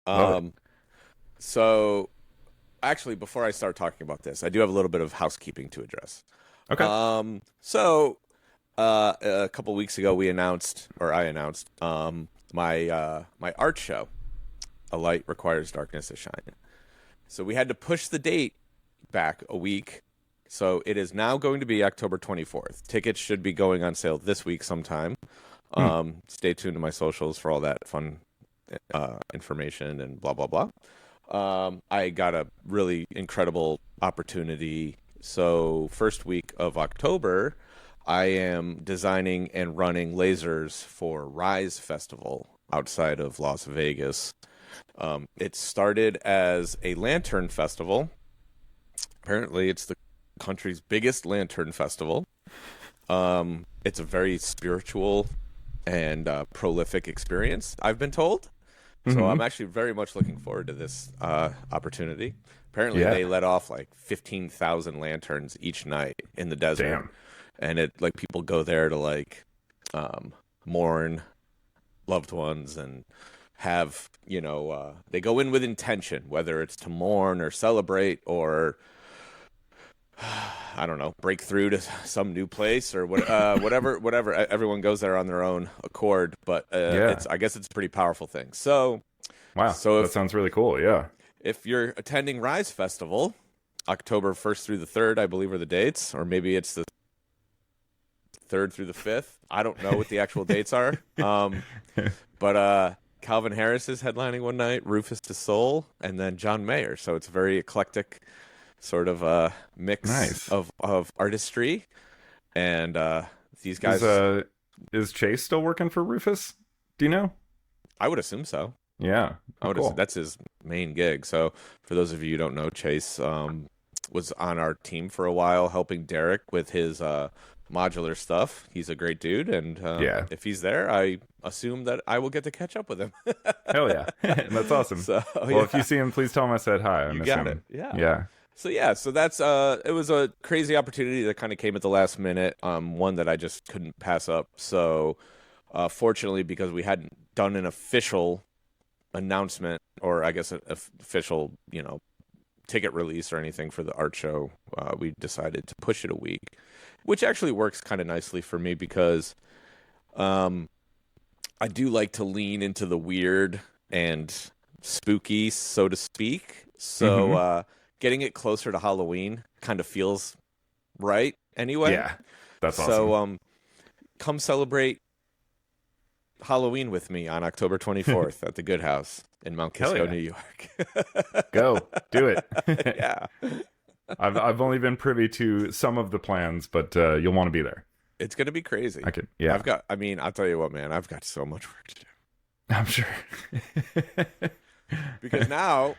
Love it. So actually, before I start talking about this, I do have a little bit of housekeeping to address. Okay. A couple weeks ago, I announced, my art show, A Light Requires Darkness to Shine. So we had to push the date back a week. So it is now going to be October 24th. Tickets should be going on sale this week sometime. Stay tuned to my socials for all that fun information and blah, blah, blah. I got a really incredible opportunity. So first week of October, I am designing and running lasers for Rise Festival outside of Las Vegas. It started as a lantern festival. Apparently, it's the country's biggest lantern festival. It's a very spiritual and prolific experience, I've been told. So I'm actually very much looking forward to this opportunity. Apparently, they let off like 15,000 lanterns each night in the desert. Damn. And it like people go there to like mourn loved ones and have, they go in with intention, whether it's to mourn or celebrate or I don't know, break through to some new place or whatever. Everyone goes there on their own accord, but I guess it's a pretty powerful thing. So, Wow. So that sounds really cool. Yeah. If you're attending Rise Festival, October 1st through the 3rd, I believe are the dates, or maybe it's the 3rd through the 5th. I don't know what the actual dates are. But Calvin Harris is headlining one night, Rufus Du Sol, and then John Mayer. So it's a very eclectic sort of mix of artistry. And these guys... Is Chase still working for Rufus? Do you know? I would assume so. Yeah. I would assume that's his main gig. So for those of you who don't know, Chase was on our team for a while, helping Derek with his modular stuff. He's a great dude, and if he's there, I assume that I will get to catch up with him. Hell yeah. That's awesome. So, if you see him, please tell him I said hi. I miss him. It. Yeah. So that's it was a crazy opportunity that kind of came at the last minute, one that I just couldn't pass up. So fortunately, because we hadn't done an official announcement, or I guess an official, ticket release or anything for the art show, we decided to push it a week, which actually works kind of nicely for me because I do like to lean into the weird and spooky, so to speak. So getting it closer to Halloween kind of feels right anyway. Yeah, that's awesome. So come celebrate Halloween with me on October 24th at the Good House in Mount Kisco, New York. Go do it. Yeah. I've only been privy to some of the plans, but you'll want to be there. It's going to be crazy. I'll tell you what, man, I've got so much work to do. I'm sure. Because now,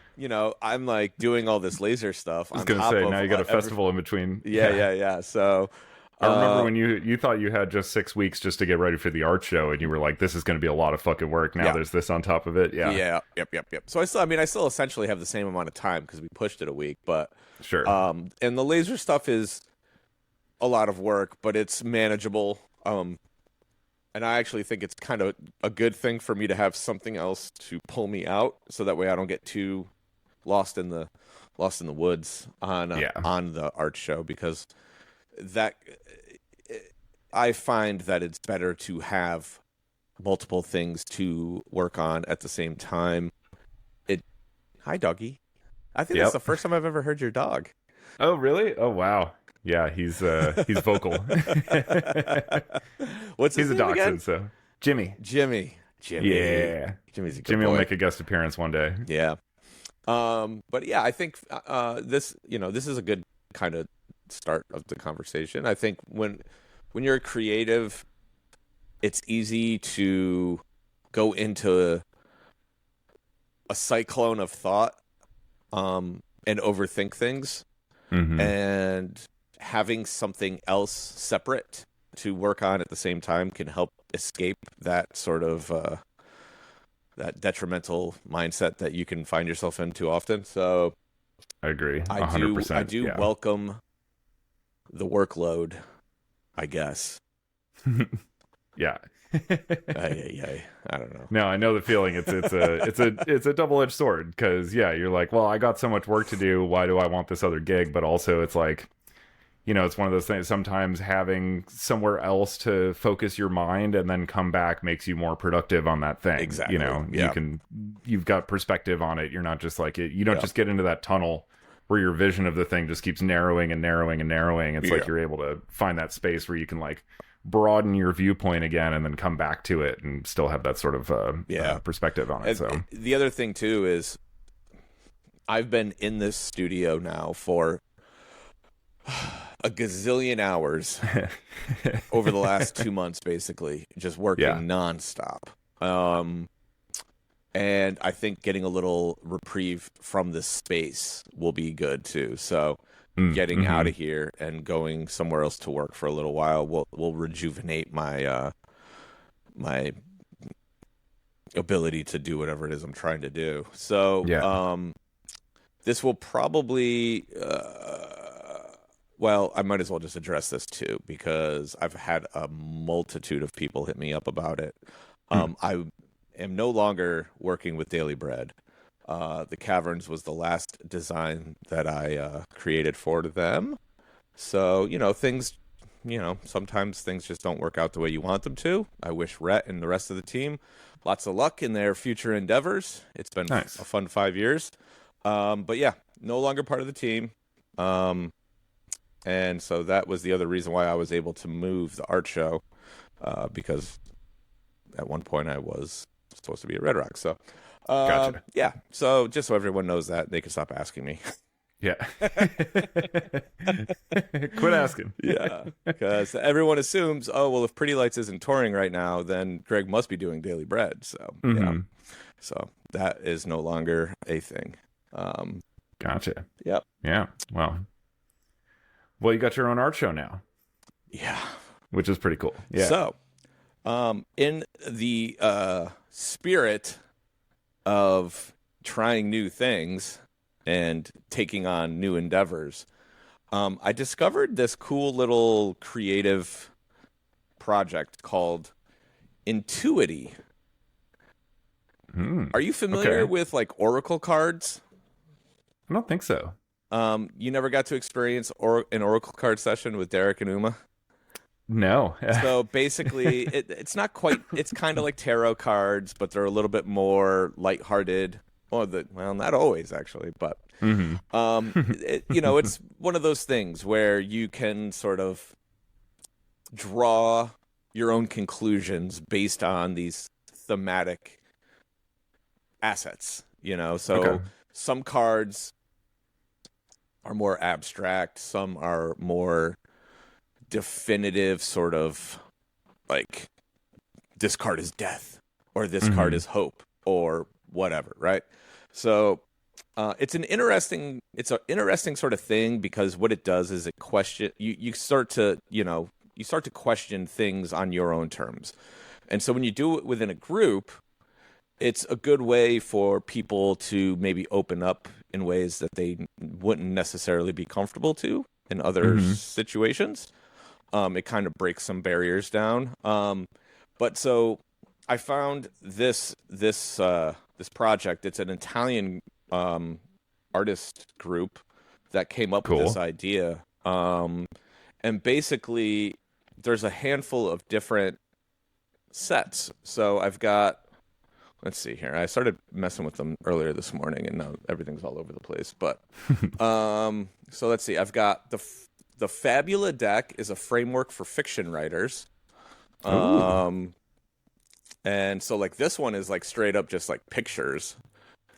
I'm like doing all this laser stuff. I was going to say, now you got a festival in between. Yeah. So I remember when you thought you had just 6 weeks just to get ready for the art show, and you were like, this is going to be a lot of fucking work. Now there's this on top of it. Yeah. Yep. So I still essentially have the same amount of time because we pushed it a week, but sure. And the laser stuff is a lot of work, but it's manageable. And I actually think it's kind of a good thing for me to have something else to pull me out, so that way I don't get too lost in the woods on the art show, because that I find that it's better to have multiple things to work on at the same time. Hi, doggy. I think that's the first time I've ever heard your dog. Oh, really? Oh, wow. Yeah, he's vocal. What's his name again? Dachshund, so Jimmy. Yeah, Jimmy's a good Jimmy boy. will make a guest appearance one day. Yeah. But yeah, I think this is a good kind of start of the conversation. I think when you're a creative, it's easy to go into a cyclone of thought and overthink things. And having something else separate to work on at the same time can help escape that sort of that detrimental mindset that you can find yourself in too often. So I agree. 100%. I do welcome the workload, I guess. Yeah. I don't know. No, I know the feeling. It's a double-edged sword, because yeah, you're like, well, I got so much work to do. Why do I want this other gig? But also, it's like, it's one of those things. Sometimes having somewhere else to focus your mind and then come back makes you more productive on that thing. Exactly. You've got perspective on it. You're not just like it. You don't just get into that tunnel where your vision of the thing just keeps narrowing and narrowing and narrowing. It's like you're able to find that space where you can like broaden your viewpoint again and then come back to it and still have that sort of perspective on it. So the other thing too is I've been in this studio now for a gazillion hours over the last 2 months, basically just working nonstop. And I think getting a little reprieve from this space will be good too. So getting out of here and going somewhere else to work for a little while will rejuvenate my my ability to do whatever it is I'm trying to do. So this will probably well, I might as well just address this too, because I've had a multitude of people hit me up about it. I am no longer working with Daily Bread. The Caverns was the last design that I created for them. So, things, sometimes things just don't work out the way you want them to. I wish Rhett and the rest of the team lots of luck in their future endeavors. It's been a fun 5 years. But yeah, no longer part of the team. And so that was the other reason why I was able to move the art show, because at one point I was supposed to be at Red Rock. So, gotcha. Yeah. So just so everyone knows that, they can stop asking me. Yeah. Quit asking. Yeah. Because everyone assumes, oh, well, if Pretty Lights isn't touring right now, then Greg must be doing Daily Bread. So, yeah. So that is no longer a thing. Gotcha. Yep. Yeah. Well, you got your own art show now. Yeah. Which is pretty cool. Yeah. So, in the spirit of trying new things and taking on new endeavors, I discovered this cool little creative project called Intuity. Are you familiar with like Oracle cards? I don't think so. You never got to experience an Oracle card session with Derek and Uma? No. So basically, it's not quite. It's kind of like tarot cards, but they're a little bit more lighthearted. Well, not always actually, but it's one of those things where you can sort of draw your own conclusions based on these thematic assets. So some cards are more abstract, some are more definitive, sort of like this card is death or this card is hope or whatever, right? So it's an interesting sort of thing, because what it does is you start to question things on your own terms. And so when you do it within a group, it's a good way for people to maybe open up in ways that they wouldn't necessarily be comfortable to in other situations. It kind of breaks some barriers down. But so I found this project. It's an Italian artist group that came up with this idea. And basically, there's a handful of different sets. So I've got, let's see here. I started messing with them earlier this morning, and now everything's all over the place. But so let's see. I've got the Fabula deck is a framework for fiction writers. And so like this one is like straight up just like pictures.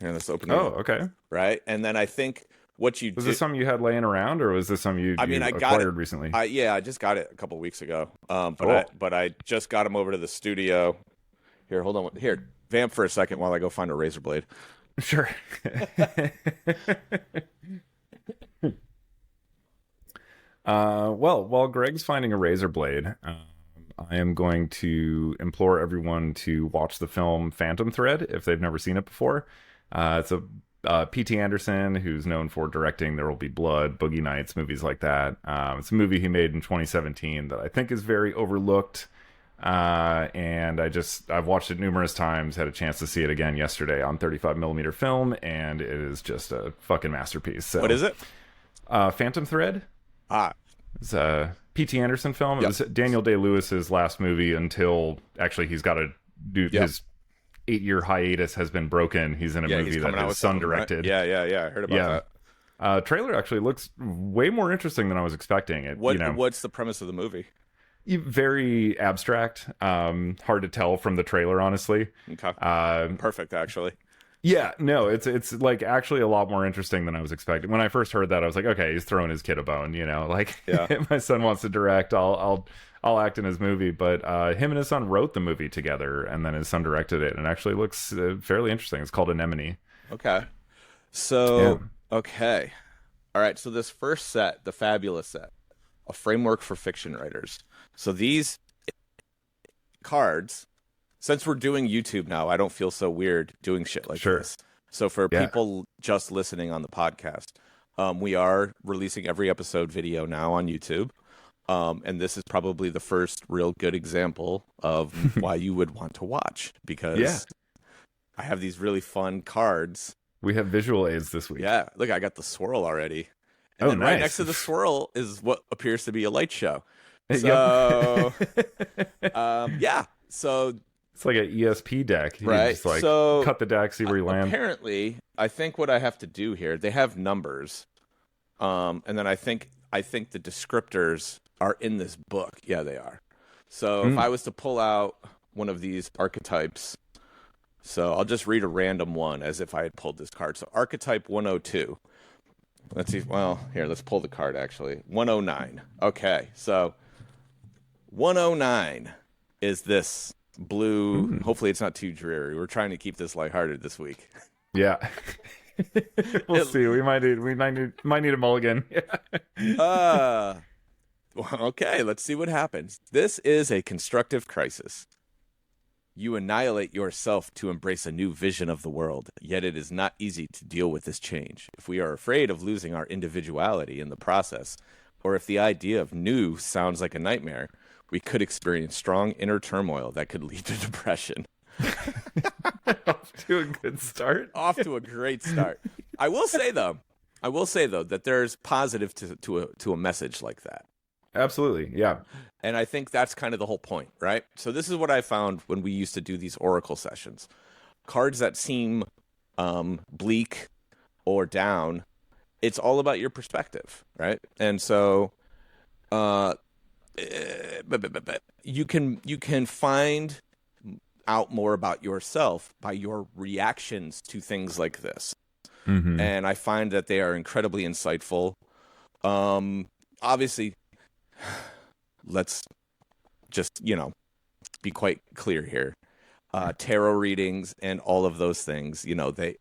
And let's open it. Oh, okay. Right. And then I think what you was this something you had laying around, or was this something you acquired recently? I just got it a couple weeks ago. But I just got them over to the studio. Here, hold on. Here, vamp for a second while I go find a razor blade. Sure. Well, while Greg's finding a razor blade, I am going to implore everyone to watch the film Phantom Thread if they've never seen it before. It's a P.T. Anderson, who's known for directing There Will Be Blood, Boogie Nights, movies like that. It's a movie he made in 2017 that I think is very overlooked. And I've watched it numerous times. Had a chance to see it again yesterday on 35 millimeter film, and it is just a fucking masterpiece. So, What is it? Phantom Thread. Ah, It's a P.T. Anderson film. It was Daniel Day-Lewis's last movie until actually he's got to do his 8-year hiatus has been broken. He's in a movie that his son directed. Right? Yeah. I heard about that. Trailer actually looks way more interesting than I was expecting. What's the premise of the movie? Very abstract, hard to tell from the trailer, honestly. Okay. Perfect, actually. Yeah, no, it's like actually a lot more interesting than I was expecting. When I first heard that, I was like, okay, he's throwing his kid a bone, like my son wants to direct, I'll act in his movie. But him and his son wrote the movie together, and then his son directed it, and it actually looks fairly interesting. It's called Anemone. Okay. So, okay. All right, so this first set, the Fabulous set, a framework for fiction writers. So these cards, since we're doing YouTube now, I don't feel so weird doing shit like this. So for people just listening on the podcast, we are releasing every episode video now on YouTube. And this is probably the first real good example of why you would want to watch, because I have these really fun cards. We have visual aids this week. Yeah, look, I got the swirl already. And then right next to the swirl is what appears to be a light show. So, so it's like an ESP deck. You right. Just like so cut the deck, see where you land. Apparently, I think what I have to do here, they have numbers. And then I think the descriptors are in this book. Yeah, they are. So if I was to pull out one of these archetypes, so I'll just read a random one as if I had pulled this card. So archetype 102. Let's see. Well, here, let's pull the card, actually. 109. Okay, so 109 is this blue. Hopefully it's not too dreary. We're trying to keep this lighthearted this week. Yeah. We'll see. We might need a mulligan. Okay, let's see what happens. This is a constructive crisis. You annihilate yourself to embrace a new vision of the world, yet it is not easy to deal with this change. If we are afraid of losing our individuality in the process, or if the idea of new sounds like a nightmare, we could experience strong inner turmoil that could lead to depression. Off to a good start. Off to a great start. I will say though, that there's positive to a message like that. Absolutely, yeah. And I think that's kind of the whole point, right? So this is what I found when we used to do these Oracle sessions. Cards that seem bleak or down, it's all about your perspective, right? And so you can find out more about yourself by your reactions to things like this. Mm-hmm. And I find that they are incredibly insightful. Obviously, let's just, be quite clear here. Tarot readings and all of those things, the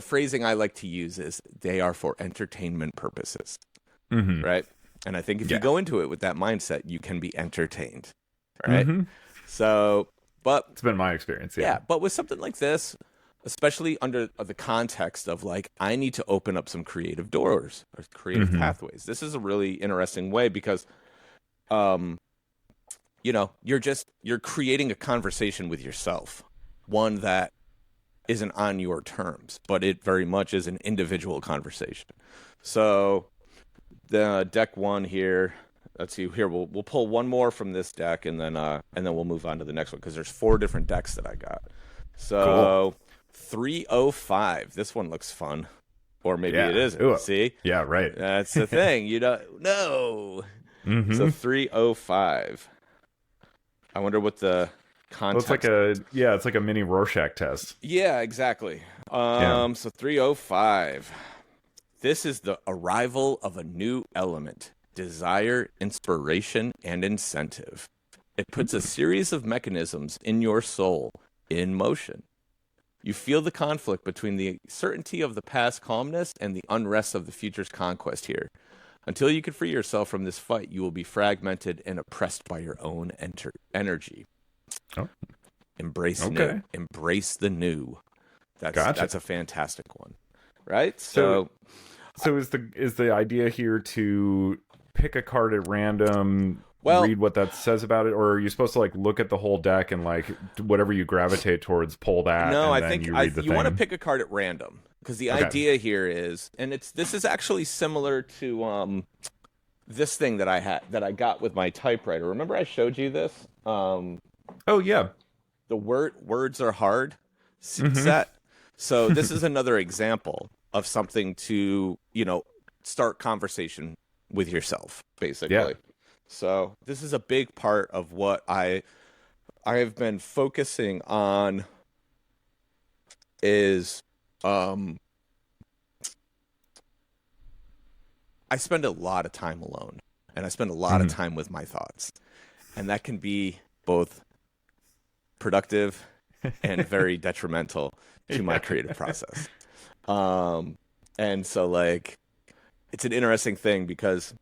phrasing I like to use is they are for entertainment purposes, right? And I think if you go into it with that mindset, you can be entertained, right? Mm-hmm. So, but it's been my experience. Yeah, but with something like this, especially under the context of like, I need to open up some creative doors or creative pathways. This is a really interesting way because, you're creating a conversation with yourself, one that isn't on your terms, but it very much is an individual conversation. So the deck one here, let's see here. We'll pull one more from this deck and then we'll move on to the next one because there's 4 different decks that I got. So cool. 305. This one looks fun. Or maybe it isn't. Ooh. See? Yeah, right. That's the thing. You don't know. Mm-hmm. So 305. I wonder what the context... Well, it's like a mini Rorschach test. Yeah, exactly. So 305. This is the arrival of a new element. Desire, inspiration, and incentive. It puts a series of mechanisms in your soul in motion. You feel the conflict between the certainty of the past calmness and the unrest of the future's conquest here. Until you can free yourself from this fight, you will be fragmented and oppressed by your own energy. Oh. Embrace new. Embrace the new. That's a fantastic one, right? So is the idea here to pick a card at random Well, read what that says about it, or are you supposed to like look at the whole deck and like whatever you gravitate towards, pull that? no, and I think you read the you thing? want to pick a card at random because the idea here is, and this is actually similar to this thing that I got with my typewriter. Remember I showed you this? Oh yeah. The words are hard set. So this is another example of something to, start conversation with yourself, basically. Yeah. So this is a big part of what I have been focusing on is I spend a lot of time alone, and I spend a lot of time with my thoughts, and that can be both productive and very detrimental to my creative process. And so like it's an interesting thing because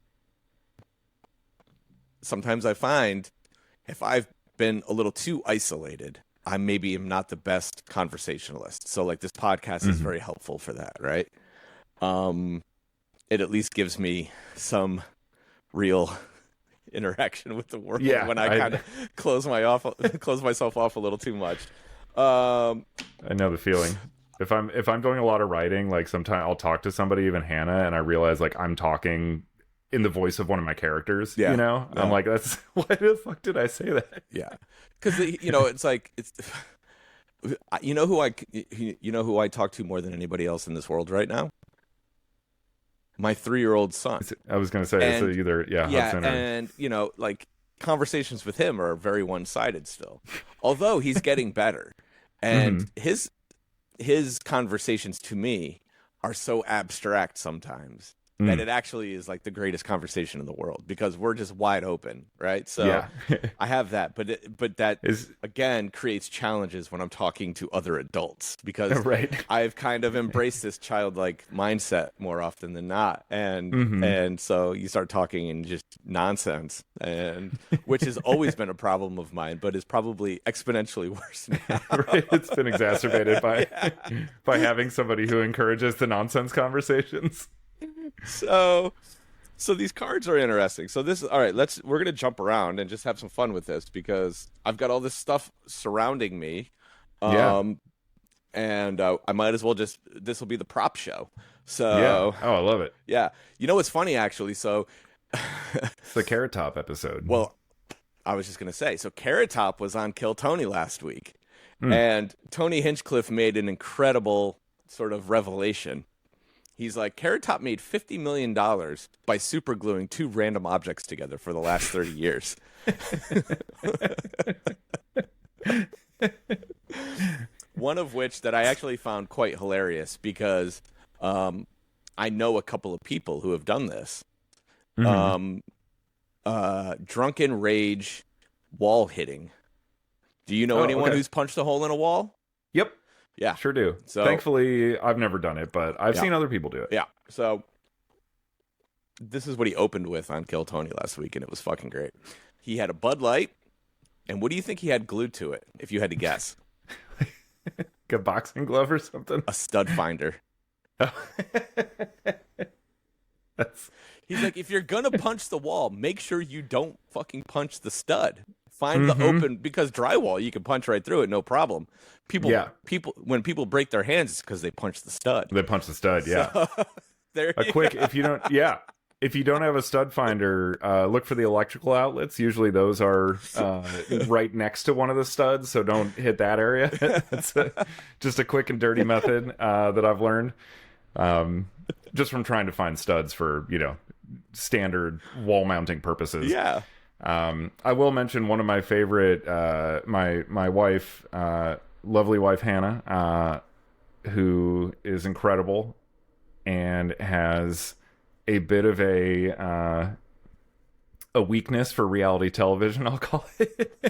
sometimes I find if I've been a little too isolated, I maybe am not the best conversationalist. So like this podcast is very helpful for that, right? It at least gives me some real interaction with the world when I kind of close myself off a little too much. I know the feeling. If I'm doing a lot of writing, like sometimes I'll talk to somebody, even Hannah, and I realize like I'm talking in the voice of one of my characters. Yeah. I'm like, that's why the fuck did I say that? Yeah, because it's like who I talk to more than anybody else in this world right now. My 3-year-old son. I was gonna say and, it's either Hudson or... and like conversations with him are very one-sided still, although he's getting better, and his conversations to me are so abstract sometimes that it actually is like the greatest conversation in the world because we're just wide open, right? So I have that, but that again creates challenges when I'm talking to other adults because I've kind of embraced this childlike mindset more often than not, and so you start talking in just nonsense, and which has always been a problem of mine, but is probably exponentially worse now. It's been exacerbated by having somebody who encourages the nonsense conversations. So these cards are interesting. So all right, we're going to jump around and just have some fun with this because I've got all this stuff surrounding me. And I might as well this will be the prop show. So I love it. Yeah. You know what's funny actually? So it's the Carrot Top episode. Well, I was just going to say, so Carrot Top was on Kill Tony last week. And Tony Hinchcliffe made an incredible sort of revelation. He's like, Carrot Top made $50 million by supergluing 2 random objects together for the last 30 years. One of which that I actually found quite hilarious because I know a couple of people who have done this. Drunken rage wall hitting. Do you know anyone who's punched a hole in a wall? Yep. Yeah. Sure do. So, thankfully, I've never done it, but I've seen other people do it. Yeah. So this is what he opened with on Kill Tony last week, and it was fucking great. He had a Bud Light, and what do you think he had glued to it, if you had to guess? A boxing glove or something? A stud finder. He's like, if you're going to punch the wall, make sure you don't fucking punch the stud. Find the open, because drywall, you can punch right through it, no problem. When people break their hands, it's because they punch the stud. They punch the stud, yeah. So, if you don't have a stud finder, look for the electrical outlets. Usually those are right next to one of the studs, so don't hit that area. It's just a quick and dirty method that I've learned just from trying to find studs for, standard wall mounting purposes. Yeah. I will mention one of my favorite, my wife, lovely wife Hannah, who is incredible and has a bit of a weakness for reality television, I'll call it.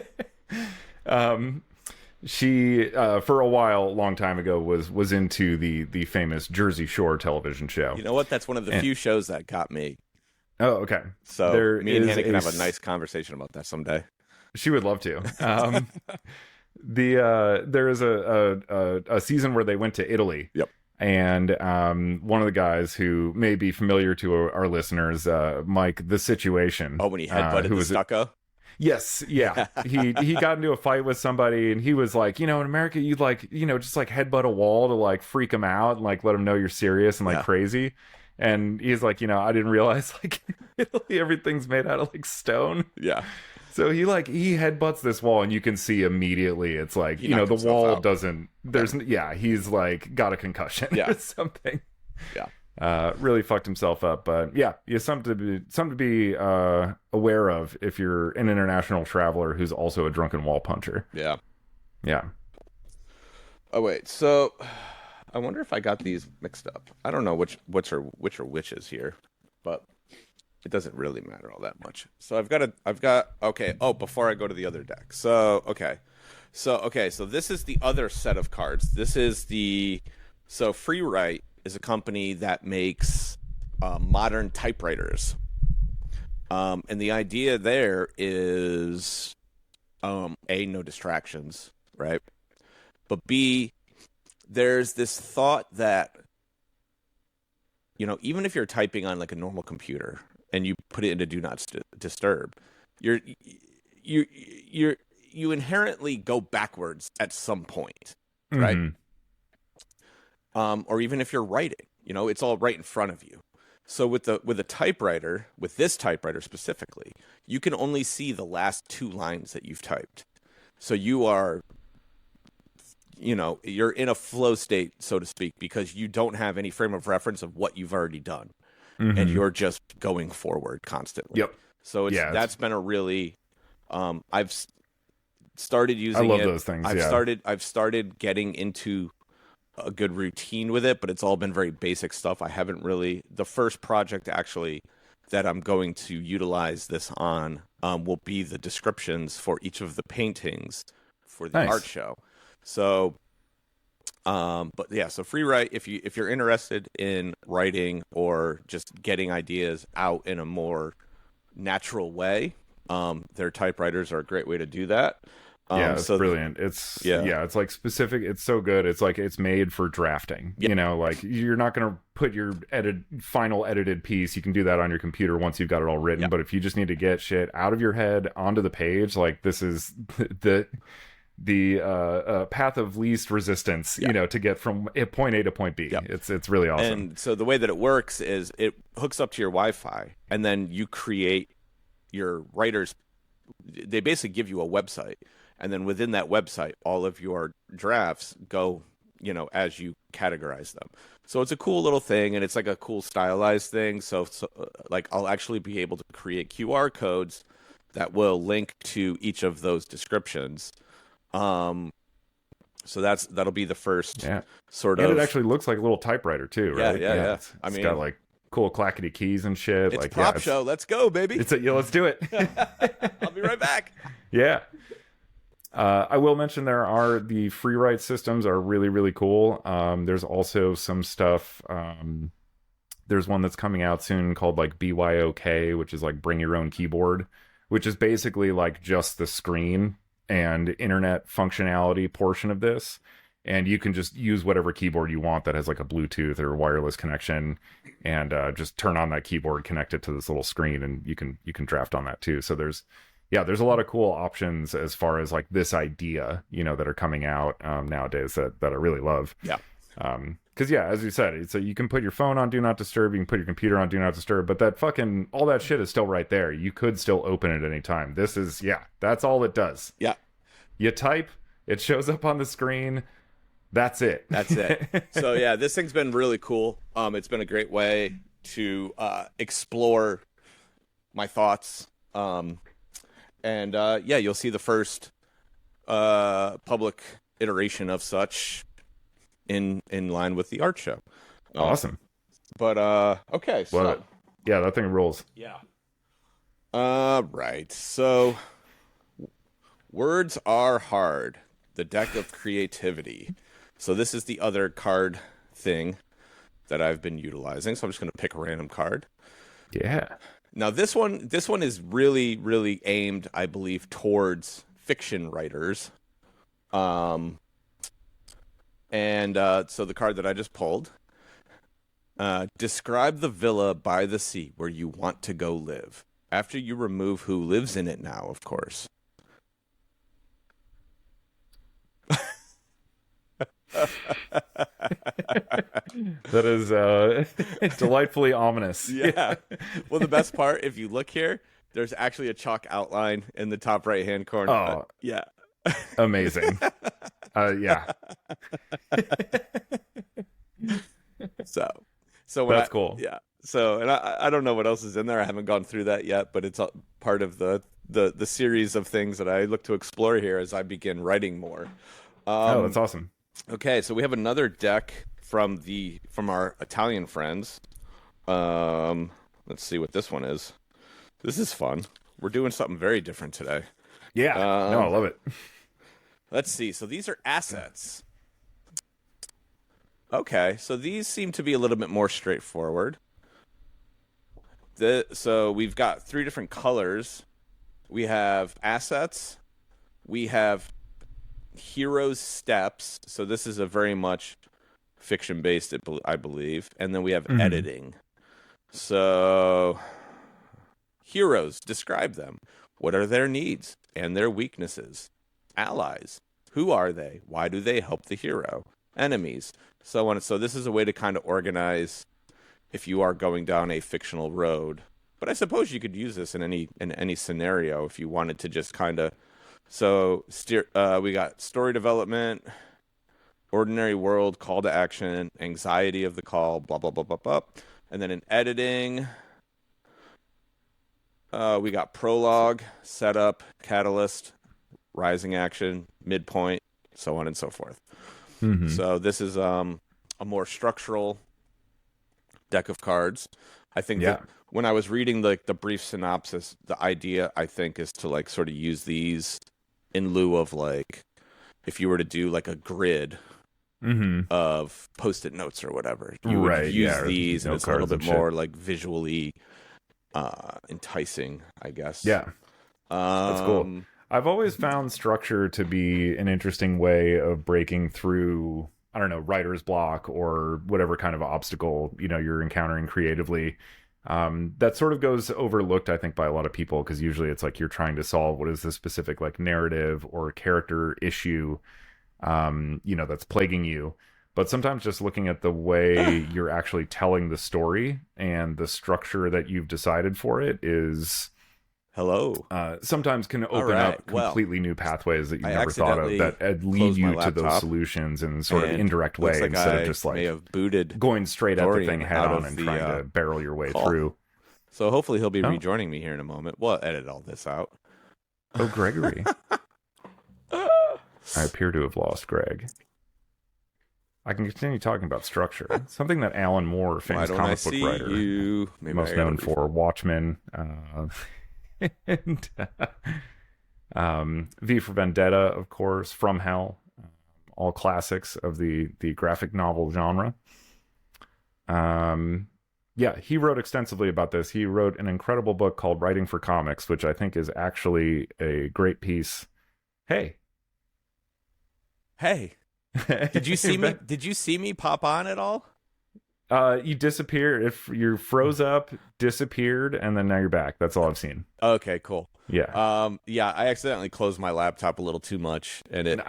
She for a while, long time ago, was into the famous Jersey Shore television show. You know what? That's one of the few shows that got me. Oh, okay. So me and Hannah can have a nice conversation about that someday. She would love to. There is a season where they went to Italy. Yep. And one of the guys who may be familiar to our listeners, Mike, The Situation. Oh, when he headbutted the stucco? Yes, yeah. He got into a fight with somebody, and he was like, in America, you'd like, just like headbutt a wall to like freak them out and like let them know you're serious and like crazy. And he's like, I didn't realize like everything's made out of like stone. Yeah. So he headbutts this wall, and you can see immediately it's like, the wall out. Doesn't. He's like got a concussion or something. Yeah. Really fucked himself up, but something to be aware of if you're an international traveler who's also a drunken wall puncher. Yeah. Yeah. Oh wait, so I wonder if I got these mixed up. I don't know which are whiches here, but it doesn't really matter all that much. So I've got okay. Oh, before I go to the other deck. So this is the other set of cards. This is Freewrite is a company that makes modern typewriters. And the idea there is A, no distractions, right? But B, there's this thought that, even if you're typing on like a normal computer and you put it into do not disturb, you inherently go backwards at some point, right? Mm-hmm. Or even if you're writing, it's all right in front of you. So with a typewriter, with this typewriter specifically, you can only see the last 2 lines that you've typed. So you are, you're in a flow state, so to speak, because you don't have any frame of reference of what you've already done. Mm-hmm. And you're just going forward constantly. Yep. So that's been a really, I've started using it. I love those things. I've started getting into a good routine with it, but it's all been very basic stuff. I haven't really. The first project actually that I'm going to utilize this on will be the descriptions for each of the paintings for the art show. So, so Freewrite, if you're interested in writing or just getting ideas out in a more natural way, their typewriters are a great way to do that. It's brilliant. It's like specific. It's so good. It's like it's made for drafting. Yeah. Like you're not going to put your final edited piece. You can do that on your computer once you've got it all written. Yeah. But if you just need to get shit out of your head onto the page, like this is the path of least resistance. To get from point A to point B. Yep. It's really awesome. And so the way that it works is it hooks up to your Wi-Fi, and then you create your writers. They basically give you a website. And then within that website, all of your drafts go, as you categorize them. So it's a cool little thing, and it's like a cool stylized thing. So like I'll actually be able to create QR codes that will link to each of those descriptions. So that'll be the first sort of. And it actually looks like a little typewriter too, right? Yeah. It's got like cool clackety keys and shit. It's prop show. Let's go, baby. Let's do it. I'll be right back. Yeah. I will mention the Freewrite systems are really, really cool. There's also some stuff. There's one that's coming out soon called like BYOK, which is like bring your own keyboard, which is basically like just the screen and internet functionality portion of this. And you can just use whatever keyboard you want that has like a Bluetooth or wireless connection, and just turn on that keyboard, connect it to this little screen, and you can draft on that too. So there's a lot of cool options as far as like this idea, that are coming out nowadays that I really love. Yeah. Because as you said, so you can put your phone on Do Not Disturb, you can put your computer on Do Not Disturb, but that fucking all that shit is still right there. You could still open it at any time. This is that's all it does. Yeah. You type, it shows up on the screen. That's it. So this thing's been really cool. It's been a great way to explore my thoughts. And you'll see the first public iteration of such in line with the art show. Awesome. But okay, so love it. Yeah, that thing rules. Yeah. Right. So words are hard. The deck of creativity. So this is the other card thing that I've been utilizing. So I'm just going to pick a random card. Yeah. Now this one is really, really aimed, I believe, towards fiction writers. And And so the card that I just pulled, describe the villa by the sea where you want to go live. After you remove who lives in it now, of course. That is delightfully ominous. Yeah. Well, the best part, if you look here, there's actually a chalk outline in the top right-hand corner. Oh, yeah. Amazing. Yeah. So when that's cool. Yeah. So, and I don't know what else is in there. I haven't gone through that yet, but it's part of the series of things that I look to explore here as I begin writing more. That's awesome. Okay, so we have another deck from our Italian friends. Let's see what this one is. This is fun. We're doing something very different today. Yeah. No, I love it. Let's see. So these are assets. Okay, so these seem to be a little bit more straightforward. So we've got 3 different colors. We have assets. We have heroes' steps. So this is a very much fiction-based, I believe. And then we have editing. So heroes, describe them. What are their needs and their weaknesses? Allies, who are they? Why do they help the hero? Enemies, so on. So this is a way to kind of organize if you are going down a fictional road. But I suppose you could use this in any scenario if you wanted to just kind of. So we got story development, ordinary world, call to action, anxiety of the call, blah blah blah blah blah, and then in editing, we got prologue, setup, catalyst, rising action, midpoint, so on and so forth. Mm-hmm. So this is a more structural deck of cards. I think that when I was reading the brief synopsis, the idea I think is to like sort of use these in lieu of like if you were to do like a grid of Post-it notes or whatever. You would use these and it's a little bit more like visually enticing, I guess. Yeah. That's cool. I've always found structure to be an interesting way of breaking through, I don't know, writer's block or whatever kind of obstacle, you're encountering creatively. That sort of goes overlooked, I think, by a lot of people, because usually it's like you're trying to solve what is the specific like narrative or character issue, that's plaguing you. But sometimes just looking at the way you're actually telling the story and the structure that you've decided for it is... sometimes can open up completely new pathways that you never thought of that lead you to those solutions in sort of indirect way instead of just like going straight at the thing head on and trying to barrel your way through. So hopefully he'll be rejoining me here in a moment. We'll edit all this out. Oh, Gregory. I appear to have lost Greg. I can continue talking about structure. Something that Alan Moore, famous comic book writer, most known for Watchmen, and V for Vendetta, of course, From Hell, all classics of the graphic novel genre. He wrote extensively about this. He wrote an incredible book called Writing for Comics, which I think is actually a great piece. Hey. Did you see me? Did you see me pop on at all? You disappeared. If you froze up, disappeared, and then now you're back. That's all I've seen. Okay, cool. Yeah. I accidentally closed my laptop a little too much, and it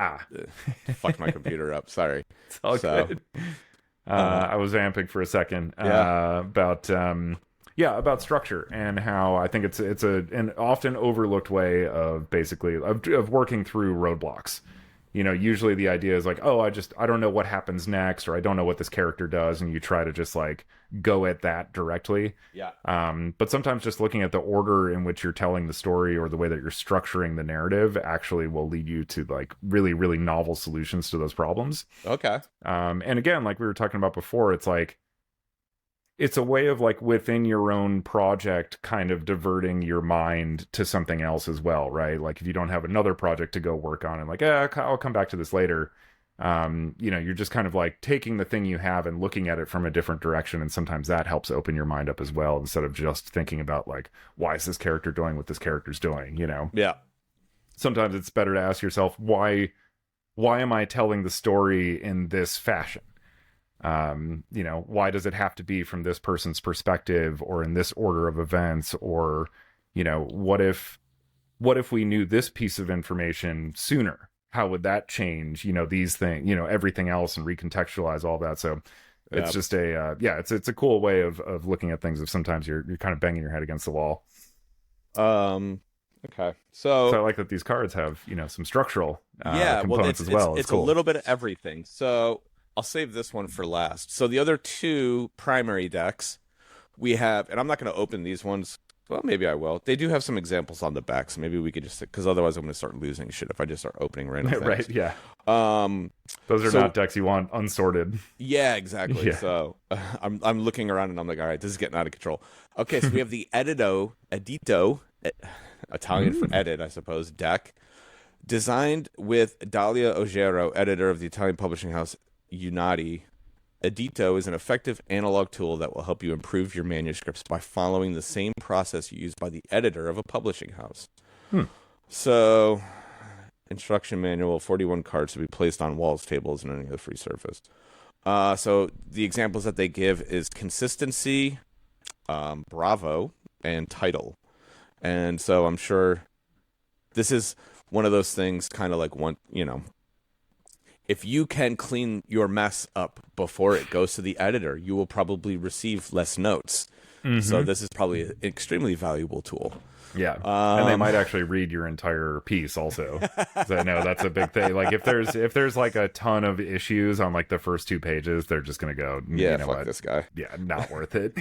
fucked my computer up. Sorry. It's all good. I was vamping for a second about structure and how I think it's an often overlooked way of basically of working through roadblocks. Usually the idea is like, oh, I don't know what happens next, or I don't know what this character does, and you try to just like go at that directly. Yeah. But sometimes just looking at the order in which you're telling the story or the way that you're structuring the narrative actually will lead you to like really, really novel solutions to those problems. Okay. And again, like we were talking about before, it's like, it's a way of like within your own project kind of diverting your mind to something else as well, right? Like if you don't have another project to go work on and like, I'll come back to this later. You're just kind of like taking the thing you have and looking at it from a different direction. And sometimes that helps open your mind up as well, instead of just thinking about like, why is this character doing what this character's doing, Yeah. Sometimes it's better to ask yourself, why why am I telling the story in this fashion? Why does it have to be from this person's perspective or in this order of events? Or, what if we knew this piece of information sooner? How would that change, these things, everything else, and recontextualize all that? So it's just it's a cool way of looking at things if sometimes you're kind of banging your head against the wall. Okay. So I like that these cards have, some structural components as well. It's cool. a little bit of everything. So I'll save this one for last. So the other two primary decks we have, and I'm not going to open these ones. Well, maybe I will. They do have some examples on the back, so maybe we could just, because otherwise I'm going to start losing shit if I just start opening random things. Right, yeah. Those are not decks you want unsorted. Yeah, exactly. Yeah. So I'm looking around and I'm like, all right, this is getting out of control. Okay, so we have the Edito, Italian for edit, I suppose, deck, designed with Dalia Ojero, editor of the Italian publishing house Unati. Edito is an effective analog tool that will help you improve your manuscripts by following the same process used by the editor of a publishing house. So, instruction manual, 41 cards to be placed on walls, tables, and any other free surface. So the examples that they give is consistency, bravo, and title. And so I'm sure this is one of those things, kind of like if you can clean your mess up before it goes to the editor, you will probably receive less notes. So this is probably an extremely valuable tool. Yeah, and they might actually read your entire piece also. So I know that's a big thing. Like if there's like a ton of issues on like the first 2 pages, they're just gonna go, Fuck this guy. Yeah, not worth it.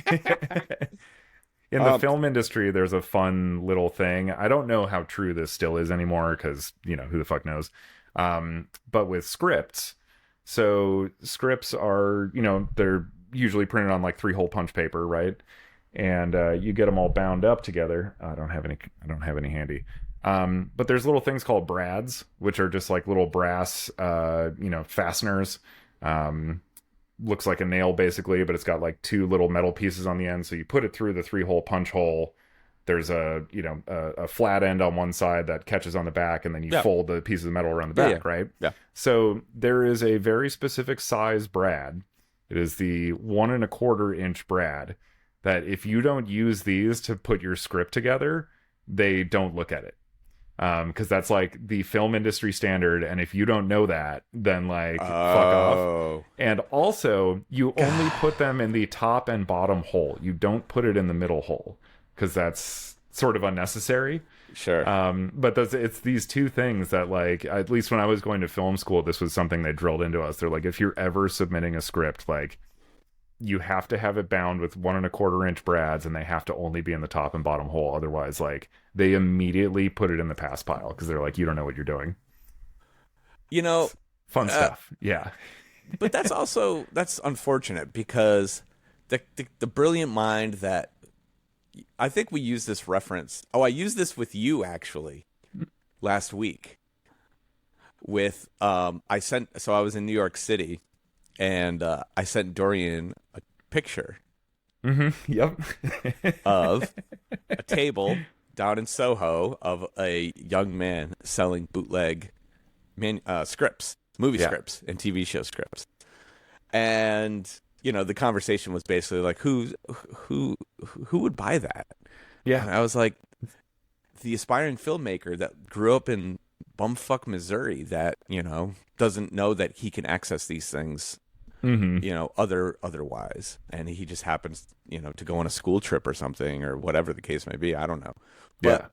In the film industry, there's a fun little thing. I don't know how true this still is anymore because, who the fuck knows. But with scripts, so scripts are, they're usually printed on like 3-hole punch paper, right? And you get them all bound up together. I don't have any handy. But there's little things called brads, which are just like little brass, fasteners. Looks like a nail basically, but it's got like 2 little metal pieces on the end. So you put it through the 3-hole punch hole. There's a flat end on one side that catches on the back, and then you fold the pieces of metal around the back, right? Yeah. So there is a very specific size brad. It is the 1¼ inch brad that if you don't use these to put your script together, they don't look at it. Because that's like the film industry standard, and if you don't know that, then like fuck off. And also, you only put them in the top and bottom hole. You don't put it in the middle hole, because that's sort of unnecessary. Sure. But it's these 2 things that, like, at least when I was going to film school, this was something they drilled into us. They're like, if you're ever submitting a script, like, you have to have it bound with 1¼ inch brads, and they have to only be in the top and bottom hole. Otherwise, like, they immediately put it in the pass pile because they're like, you don't know what you're doing. Fun stuff. Yeah. But that's unfortunate because the brilliant mind that, I think we used this reference. I used this with you actually last week. With I was in New York City, and I sent Dorian a picture. Yep. Of a table down in Soho of a young man selling bootleg scripts, movie scripts, and TV show scripts, and. The conversation was basically like, who would buy that? Yeah. And I was like, the aspiring filmmaker that grew up in bumfuck Missouri that, doesn't know that he can access these things, otherwise. And he just happens, to go on a school trip or something or whatever the case may be. I don't know. But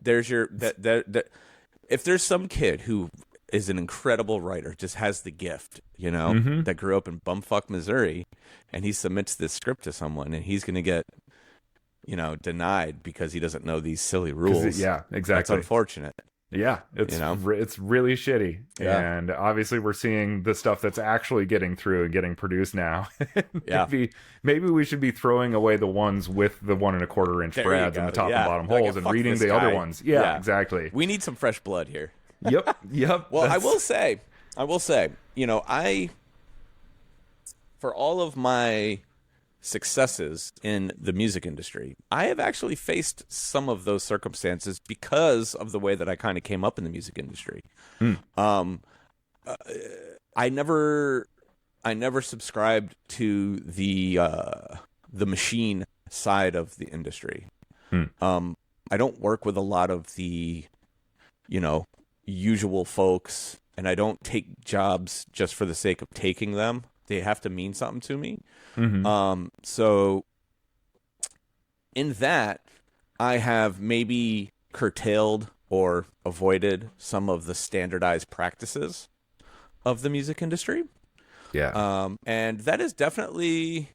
there's if there's some kid who is an incredible writer, just has the gift, that grew up in bumfuck Missouri, and he submits this script to someone, and he's going to get, denied because he doesn't know these silly rules. Yeah, exactly. That's unfortunate. Yeah, it's really shitty. Yeah. And obviously we're seeing the stuff that's actually getting through and getting produced now. Maybe we should be throwing away the ones with the 1¼ inch brads in the top and bottom holes and reading the other ones. Yeah, exactly. We need some fresh blood here. Yep. Well, I will say, for all of my successes in the music industry, I have actually faced some of those circumstances because of the way that I kind of came up in the music industry. I never subscribed to the machine side of the industry. I don't work with a lot of the, usual folks, and I don't take jobs just for the sake of taking them. They have to mean something to me. So in that, I have maybe curtailed or avoided some of the standardized practices of the music industry. Yeah. And that has definitely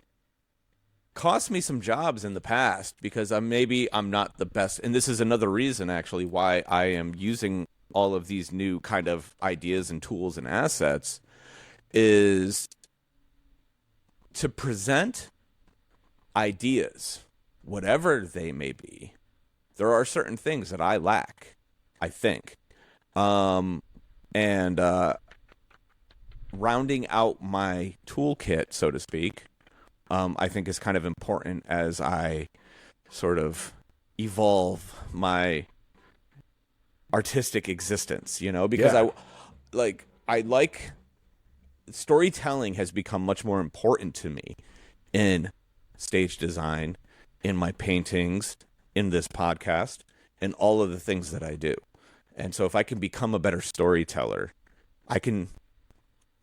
cost me some jobs in the past because I'm not the best. And this is another reason, actually, why I am using all of these new kind of ideas and tools and assets is to present ideas, whatever they may be. There are certain things that I lack, I think. And rounding out my toolkit, so to speak, I think is kind of important as I sort of evolve my artistic existence, because I like storytelling has become much more important to me in stage design, in my paintings, in this podcast, and all of the things that I do. And so if I can become a better storyteller, I can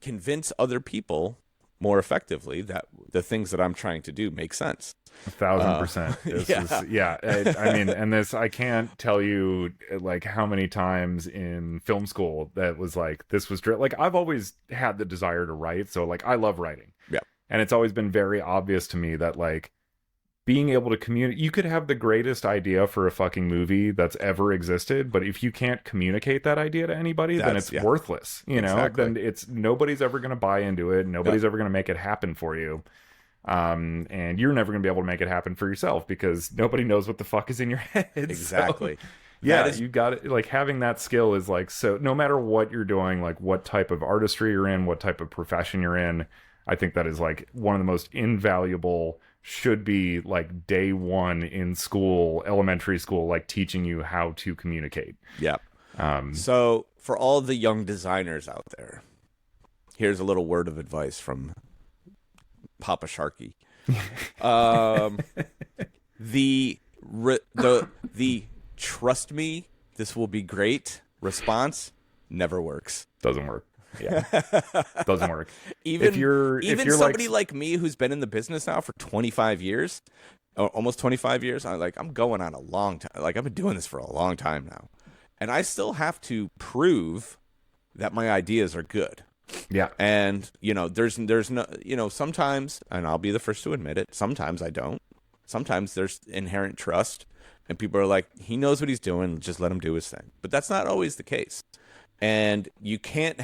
convince other people more effectively that the things that I'm trying to do make sense. 1,000%. I mean, and this, I can't tell you like how many times in film school that was like, this was like, I've always had the desire to write. So like, I love writing. Yeah. And it's always been very obvious to me that like being able to communicate, you could have the greatest idea for a fucking movie that's ever existed, but if you can't communicate that idea to anybody, then it's worthless. Exactly. Then nobody's ever going to buy into it. Nobody's ever going to make it happen for you. And you're never going to be able to make it happen for yourself because nobody knows what the fuck is in your head. Exactly. So, you got it. Like having that skill is like, so no matter what you're doing, like what type of artistry you're in, what type of profession you're in, I think that is like one of the most invaluable, should be like day one in school, elementary school, like teaching you how to communicate. Yeah. So for all the young designers out there, here's a little word of advice from Papa Sharky. The trust me, this will be great response never works. Doesn't work. Yeah. Doesn't work. Even if you're somebody like me who's been in the business now for 25 years, almost 25 years, I'm going on a long time. Like I've been doing this for a long time now. And I still have to prove that my ideas are good. Yeah. And, there's no, sometimes, and I'll be the first to admit it, sometimes I don't. Sometimes there's inherent trust and people are like, he knows what he's doing, just let him do his thing. But that's not always the case. And you can't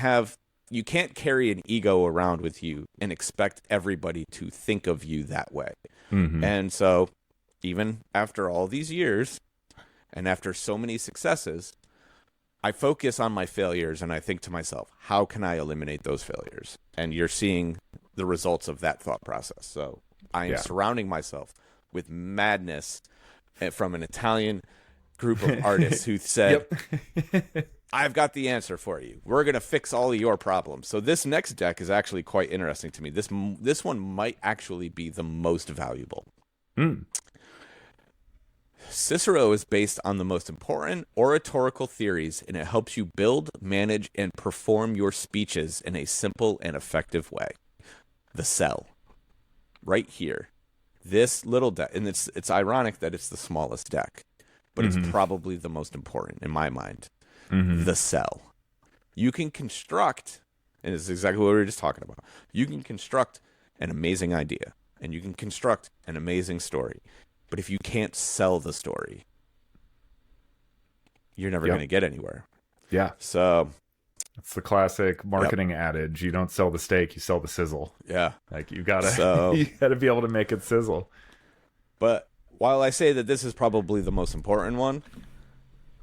carry an ego around with you and expect everybody to think of you that way. Mm-hmm. And so even after all these years and after so many successes, I focus on my failures and I think to myself, how can I eliminate those failures? And you're seeing the results of that thought process. So I am surrounding myself with madness from an Italian group of artists who said, I've got the answer for you. We're going to fix all of your problems. So this next deck is actually quite interesting to me. This one might actually be the most valuable. Cicero is based on the most important oratorical theories, and it helps you build, manage, and perform your speeches in a simple and effective way. The Cell. Right here. This little deck, and it's ironic that it's the smallest deck, but it's probably the most important in my mind. The Cell. You can construct, and this is exactly what we were just talking about, you can construct an amazing idea, and you can construct an amazing story. But if you can't sell the story, you're never going to get anywhere. Yeah. So it's the classic marketing adage. You don't sell the steak, you sell the sizzle. Yeah. Like you gotta be able to make it sizzle. But while I say that this is probably the most important one,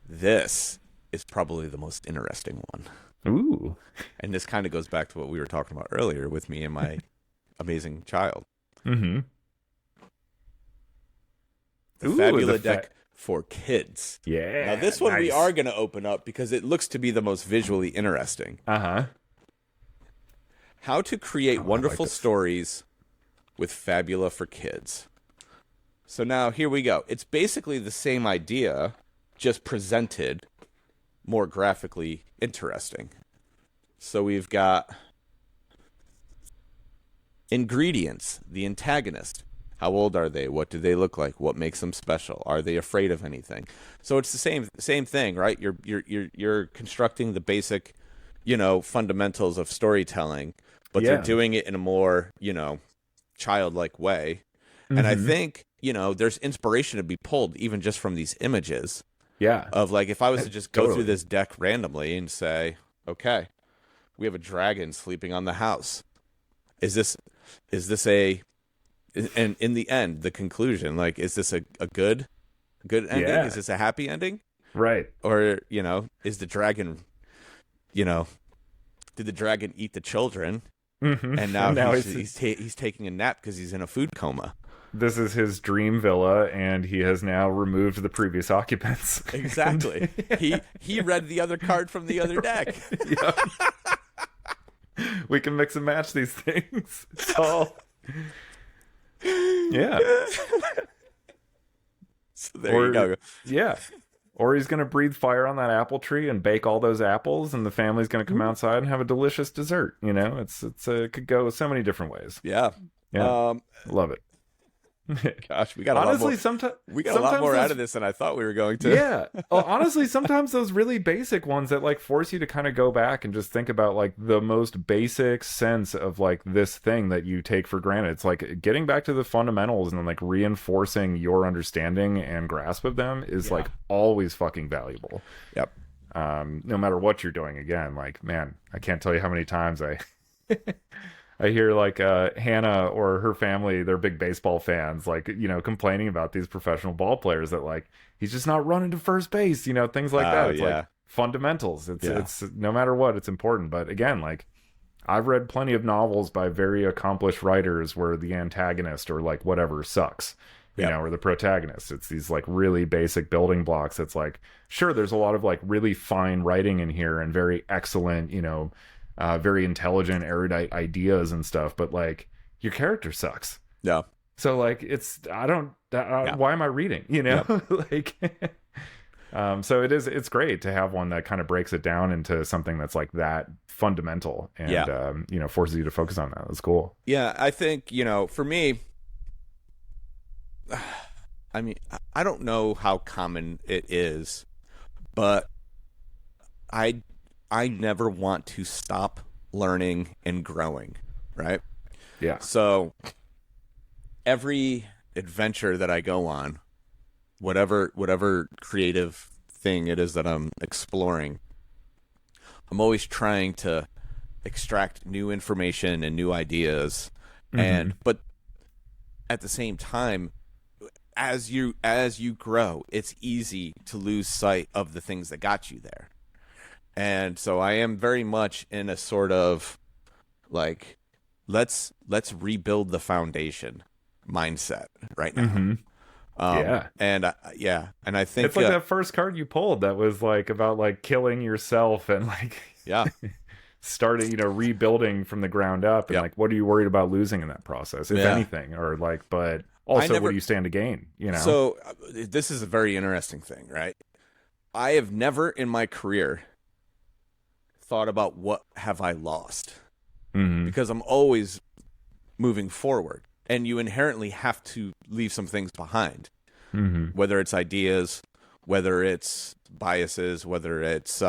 this is probably the most interesting one. Ooh. And this kind of goes back to what we were talking about earlier with me and my amazing child. Mm-hmm. The Fabula deck for kids. Yeah. Now this one we are going to open up because it looks to be the most visually interesting. Uh-huh. How to create I wonderful like this. stories with Fabula for kids. So now here we go. It's basically the same idea, just presented more graphically interesting. So we've got ingredients, the antagonist. How old are they? What do they look like? What makes them special? Are they afraid of anything? So it's the same thing, right? You're constructing the basic, fundamentals of storytelling, but Yeah. they're doing it in a more, childlike way. And I think, there's inspiration to be pulled even just from these images Yeah. of like, if I was to just go Totally. through this deck randomly and say, okay, we have a dragon sleeping on the house. Is this a, and in the end, the conclusion, like, is this a good ending? Yeah. Is this a happy ending? Right. Or, is the dragon, did the dragon eat the children? Mm-hmm. And now, he's he's taking a nap because he's in a food coma. this is his dream villa, and he has now removed the previous occupants. Exactly. he read the other card from the other deck. Yeah. We can mix and match these things. It's all. Yeah. So there you go. Yeah. Or he's going to breathe fire on that apple tree and bake all those apples, and the family's going to come outside and have a delicious dessert. It could go so many different ways. Yeah. Yeah. Love it. Gosh, we got Honestly, a lot more out of this than I thought we were going to. Yeah. Well, honestly, sometimes those really basic ones that like force you to kind of go back and just think about like the most basic sense of like this thing that you take for granted. It's like getting back to the fundamentals and like reinforcing your understanding and grasp of them is like always fucking valuable. Yep. No matter what you're doing. Again, like, man, I can't tell you how many times I hear like Hannah or her family, they're big baseball fans, like, complaining about these professional ball players that like, he's just not running to first base, things like that. It's like fundamentals. It's no matter what, it's important. But again, like, I've read plenty of novels by very accomplished writers where the antagonist or like whatever sucks, or the protagonist. It's these like really basic building blocks. It's like, sure, there's a lot of like really fine writing in here and very excellent, very intelligent, erudite ideas and stuff, but like your character sucks. Yeah. So like why am I reading? Like, so it's great to have one that kind of breaks it down into something that's like that fundamental and forces you to focus on that. That's cool. Yeah, I think for me, I mean, I don't know how common it is, but I never want to stop learning and growing, right? Yeah. So every adventure that I go on, whatever creative thing it is that I'm exploring, I'm always trying to extract new information and new ideas. But at the same time, as you grow, it's easy to lose sight of the things that got you there. And so I am very much in a sort of like, let's rebuild the foundation mindset right now. And I think it's like that first card you pulled that was like about like killing yourself and like starting rebuilding from the ground up, and like, what are you worried about losing in that process, if anything, or like, but also what do you stand to gain? So this is a very interesting thing, right? I have never in my career thought about what have I lost, because I'm always moving forward, and you inherently have to leave some things behind, whether it's ideas, whether it's biases, whether it's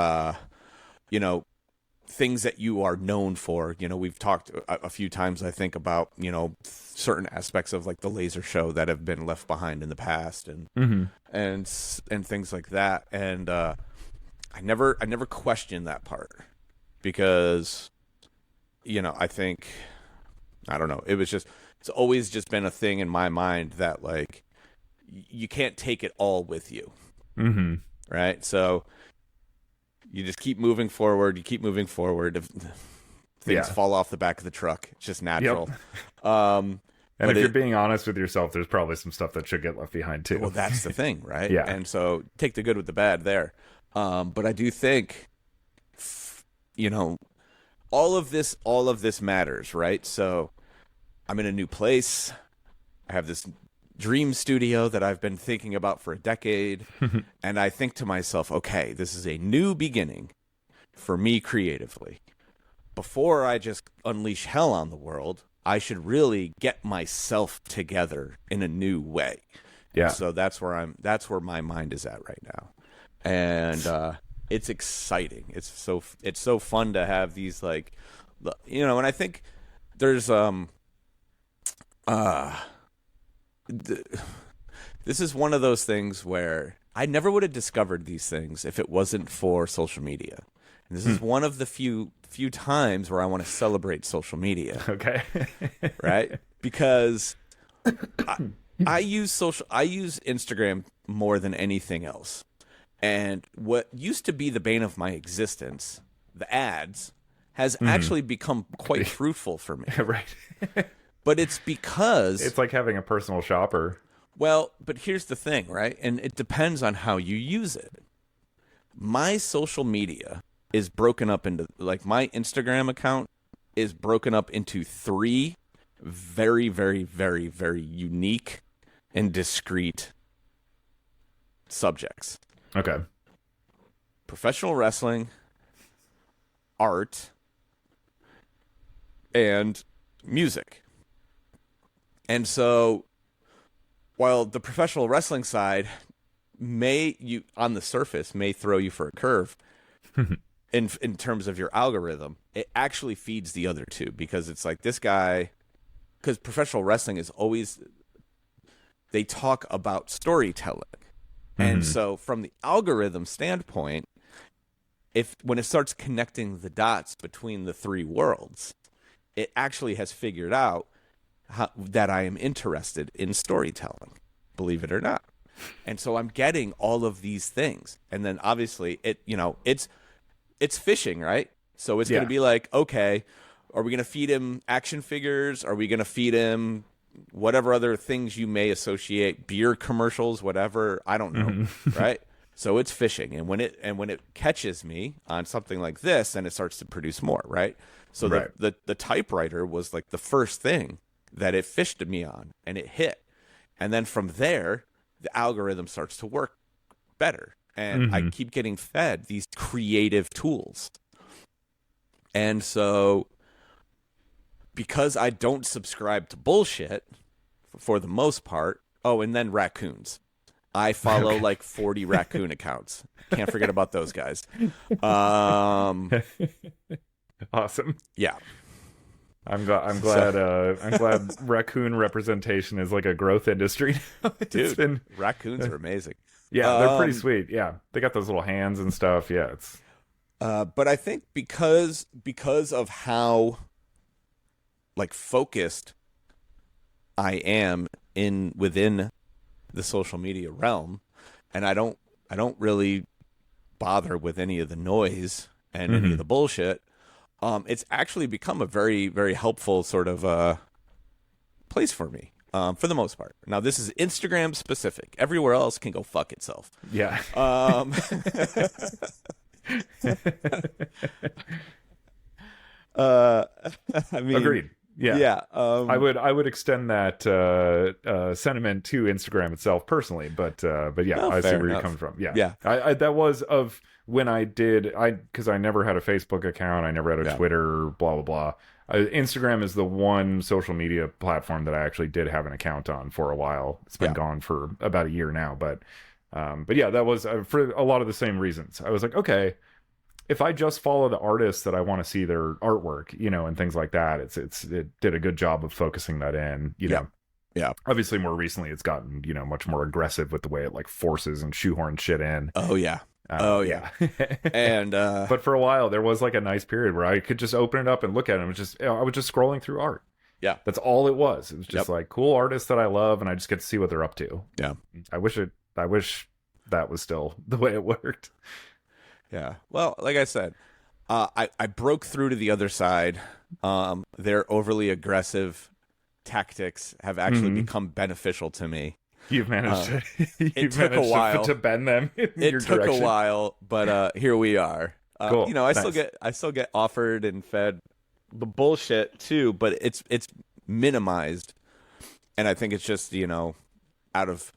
things that you are known for. We've talked a few times, I think, about certain aspects of like the laser show that have been left behind in the past, and things like that. And I never questioned that part, because I think, I don't know, it's always just been a thing in my mind that like you can't take it all with you, right? So you just keep moving forward. If things fall off the back of the truck, it's just natural. And if you're being honest with yourself, there's probably some stuff that should get left behind too. Well, that's the thing, right? Yeah. And so take the good with the bad there. But I do think, all of this matters, right? So I'm in a new place. I have this dream studio that I've been thinking about for a decade. And I think to myself, okay, this is a new beginning for me creatively. Before I just unleash hell on the world, I should really get myself together in a new way. Yeah. And so that's where my mind is at right now. And it's exciting. It's so fun to have these, like, you know, and I think there's this is one of those things where I never would have discovered these things if it wasn't for social media. And this is one of the few times where I want to celebrate social media. Okay. Right? Because I use Instagram more than anything else. And what used to be the bane of my existence, the ads, has actually become quite fruitful for me. Right. But it's because... It's like having a personal shopper. Well, but here's the thing, right? And it depends on how you use it. My social media is broken up into... Like, my Instagram account is broken up into 3 very, very, very, very unique and discrete subjects. Okay. Professional wrestling, art, and music. And so, while the professional wrestling side on the surface may throw you for a curve in terms of your algorithm, it actually feeds the other 2, because it's like this guy, because professional wrestling is always, they talk about storytelling. And so from the algorithm standpoint, when it starts connecting the dots between the 3 worlds, it actually has figured out that I am interested in storytelling, believe it or not. And so I'm getting all of these things. And then obviously it's fishing, right? So it's going to be like, okay, are we going to feed him action figures? Are we going to feed him whatever other things you may associate, beer commercials, whatever, I don't know, right? So it's fishing, and when it catches me on something like this, then it starts to produce more, right? So the typewriter was like the first thing that it fished me on, and it hit, and then from there, the algorithm starts to work better, and I keep getting fed these creative tools, and so, because I don't subscribe to bullshit for the most part. Oh, and then raccoons. I follow like 40 raccoon accounts. Can't forget about those guys. Awesome. Yeah. I'm glad raccoon representation is like a growth industry. Dude, raccoons are amazing. Yeah, they're pretty sweet. Yeah. They got those little hands and stuff. Yeah, it's but I think because of how like focused I am within the social media realm, and I don't really bother with any of the noise and any of the bullshit. It's actually become a very, very helpful sort of place for me, for the most part. Now, this is Instagram specific. Everywhere else can go fuck itself. Yeah. I mean, agreed. Yeah. Yeah. I would extend that sentiment to Instagram itself personally, but yeah, I see where you're coming from. Yeah. Yeah. I that was of when I did, because I never had a Facebook account, I never had a Twitter, blah blah blah. Instagram is the one social media platform that I actually did have an account on for a while. It's been gone for about a year now, but yeah, that was for a lot of the same reasons. I was like, okay, if I just follow the artists that I want to see their artwork, and things like that, it did a good job of focusing that in, know. Yeah. Obviously, more recently, it's gotten, much more aggressive with the way it like forces and shoehorns shit in. Oh yeah. And but for a while, there was like a nice period where I could just open it up and look at it. It was just, I was just scrolling through art. Yeah. That's all it was. It was just like cool artists that I love, and I just get to see what they're up to. Yeah. I wish that was still the way it worked. Yeah. Well, like I said, I broke through to the other side. Their overly aggressive tactics have actually become beneficial to me. You've managed it took a while to bend them in it your took direction. a while, but here we are. Cool. You know, I Nice. still get offered and fed the bullshit too, but it's minimized, and I think it's just, you know, out of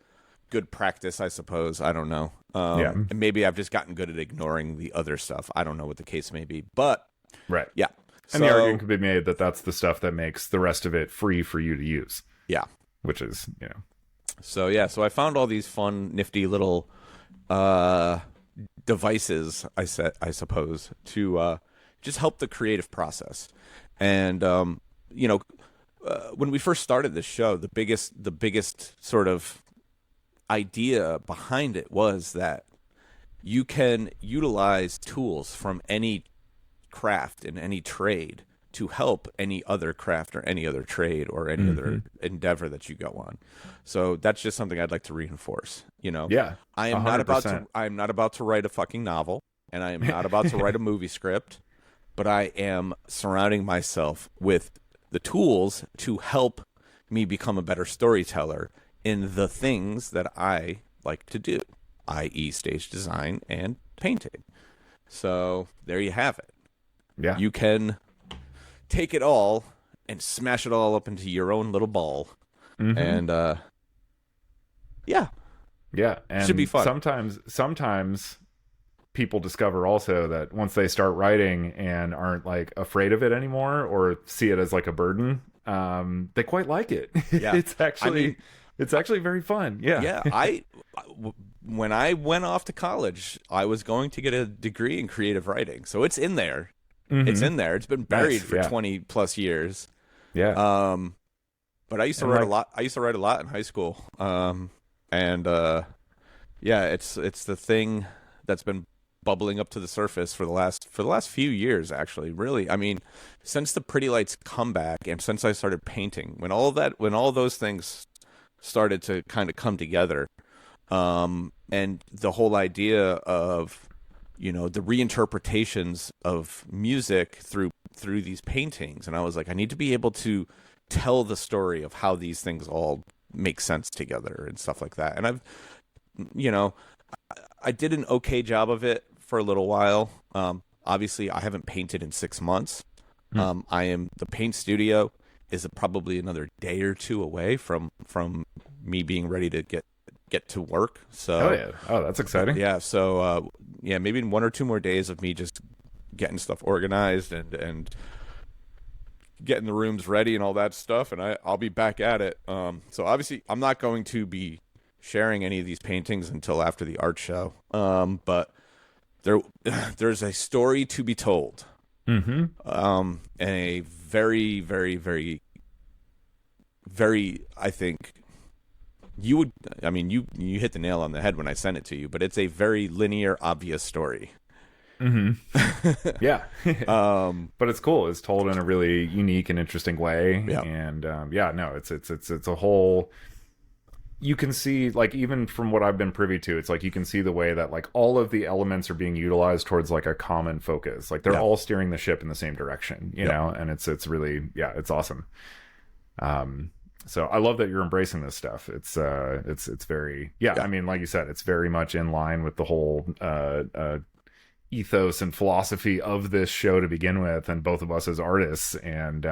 good practice, I suppose. I don't know. Yeah. And maybe I've just gotten good at ignoring the other stuff. I don't know what the case may be, but Right. yeah. And the argument could be made that that's the stuff that makes the rest of it free for you to use. Yeah. Which is, you know. So yeah, so I found all these fun, nifty little devices, I suppose, to just help the creative process. And you know, when we first started this show, the biggest sort of idea behind it was that you can utilize tools from any craft in any trade to help any other craft or any other trade or any other endeavor that you go on. So that's just something I'd like to reinforce. You know, Yeah, I am 100%. not about to write a fucking novel, and I am not about to write a movie script, but I am surrounding myself with the tools to help me become a better storyteller in the things that I like to do, i.e. stage design and painting. So there you have it. Yeah. You can take it all and smash it all up into your own little ball. And yeah. Yeah, and Should be fun. Sometimes people discover also that once they start writing and aren't like afraid of it anymore or see it as like a burden, they quite like it. Yeah. it's actually very fun. Yeah. Yeah, when I went off to college, I was going to get a degree in creative writing. So it's in there. It's in there. It's been buried for 20 plus years. Yeah. But I used to write a lot. I used to write a lot in high school. Yeah, it's the thing that's been bubbling up to the surface for the last few years, actually. Really, I mean, since the Pretty Lights comeback and since I started painting, when all those things started to kind of come together, and the whole idea of, you know, the reinterpretations of music through these paintings, and I was like, I need to be able to tell the story of how these things all make sense together and stuff like that. And I've, you know, I did an okay job of it for a little while. Obviously, I haven't painted in 6 months. The paint studio is probably another day or two away from me being ready to get to work. So, that's exciting. Yeah. So, maybe in 1 or 2 more days of me just getting stuff organized and getting the rooms ready and all that stuff, and I'll be back at it. So obviously, I'm not going to be sharing any of these paintings until after the art show. But there's a story to be told. And a very, very, very, very, I think you hit the nail on the head when I sent it to you, but it's a very linear, obvious story. Yeah. But it's cool. It's told in a really unique and interesting way. Yeah. And it's a whole, you can see, like, even from what I've been privy to, it's like you can see the way that like all of the elements are being utilized towards like a common focus. Like they're all steering the ship in the same direction, you know, and it's really, it's awesome. So I love that you're embracing this stuff. It's very, I mean, like you said, it's very much in line with the whole ethos and philosophy of this show to begin with, and both of us as artists. And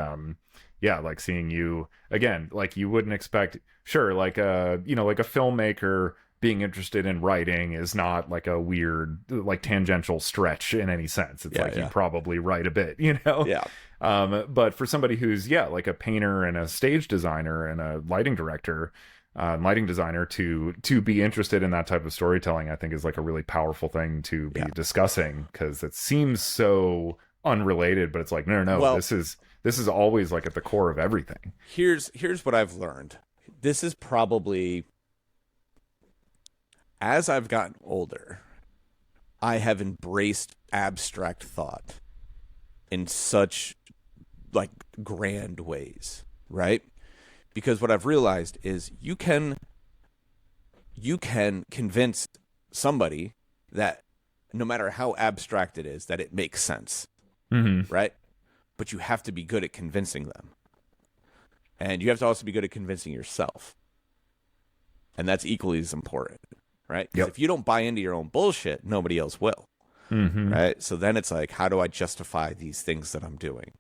like seeing you again, like you wouldn't expect, sure, like like a filmmaker being interested in writing is not like a weird, like tangential stretch in any sense. It's you probably write a bit, you know? Yeah. But for somebody who's like a painter and a stage designer and a lighting director, lighting designer, to be interested in that type of storytelling, I think is like a really powerful thing to be discussing, because it seems so unrelated, but it's like, no, well, this is always like at the core of everything. Here's what I've learned. This is probably, as I've gotten older, I have embraced abstract thought in such like grand ways, right? Because what I've realized is you can convince somebody that no matter how abstract it is, that it makes sense, right? But you have to be good at convincing them. And you have to also be good at convincing yourself. And that's equally as important, right? Because if you don't buy into your own bullshit, nobody else will. right? So then it's like, how do I justify these things that I'm doing?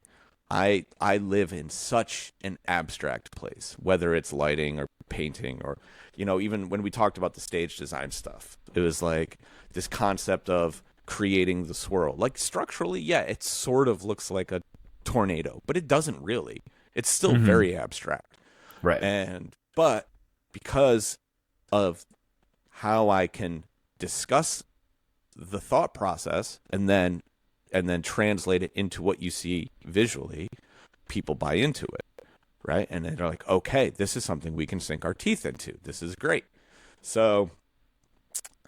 I live in such an abstract place, whether it's lighting or painting or, even when we talked about the stage design stuff, it was like this concept of creating the swirl. Like structurally, yeah, it sort of looks like a tornado, but it doesn't really. It's still very abstract. Right. But because of how I can discuss the thought process and then translate it into what you see visually, people buy into it, right? And they're like, okay, this is something we can sink our teeth into. This is great. So,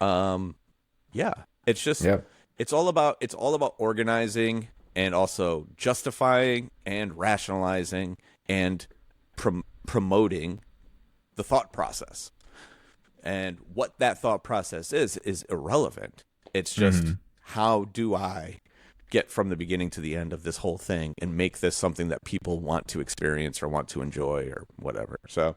yeah, it's just, it's all about organizing and also justifying and rationalizing and promoting the thought process. And what that thought process is irrelevant. It's just how do I get from the beginning to the end of this whole thing and make this something that people want to experience or want to enjoy or whatever. So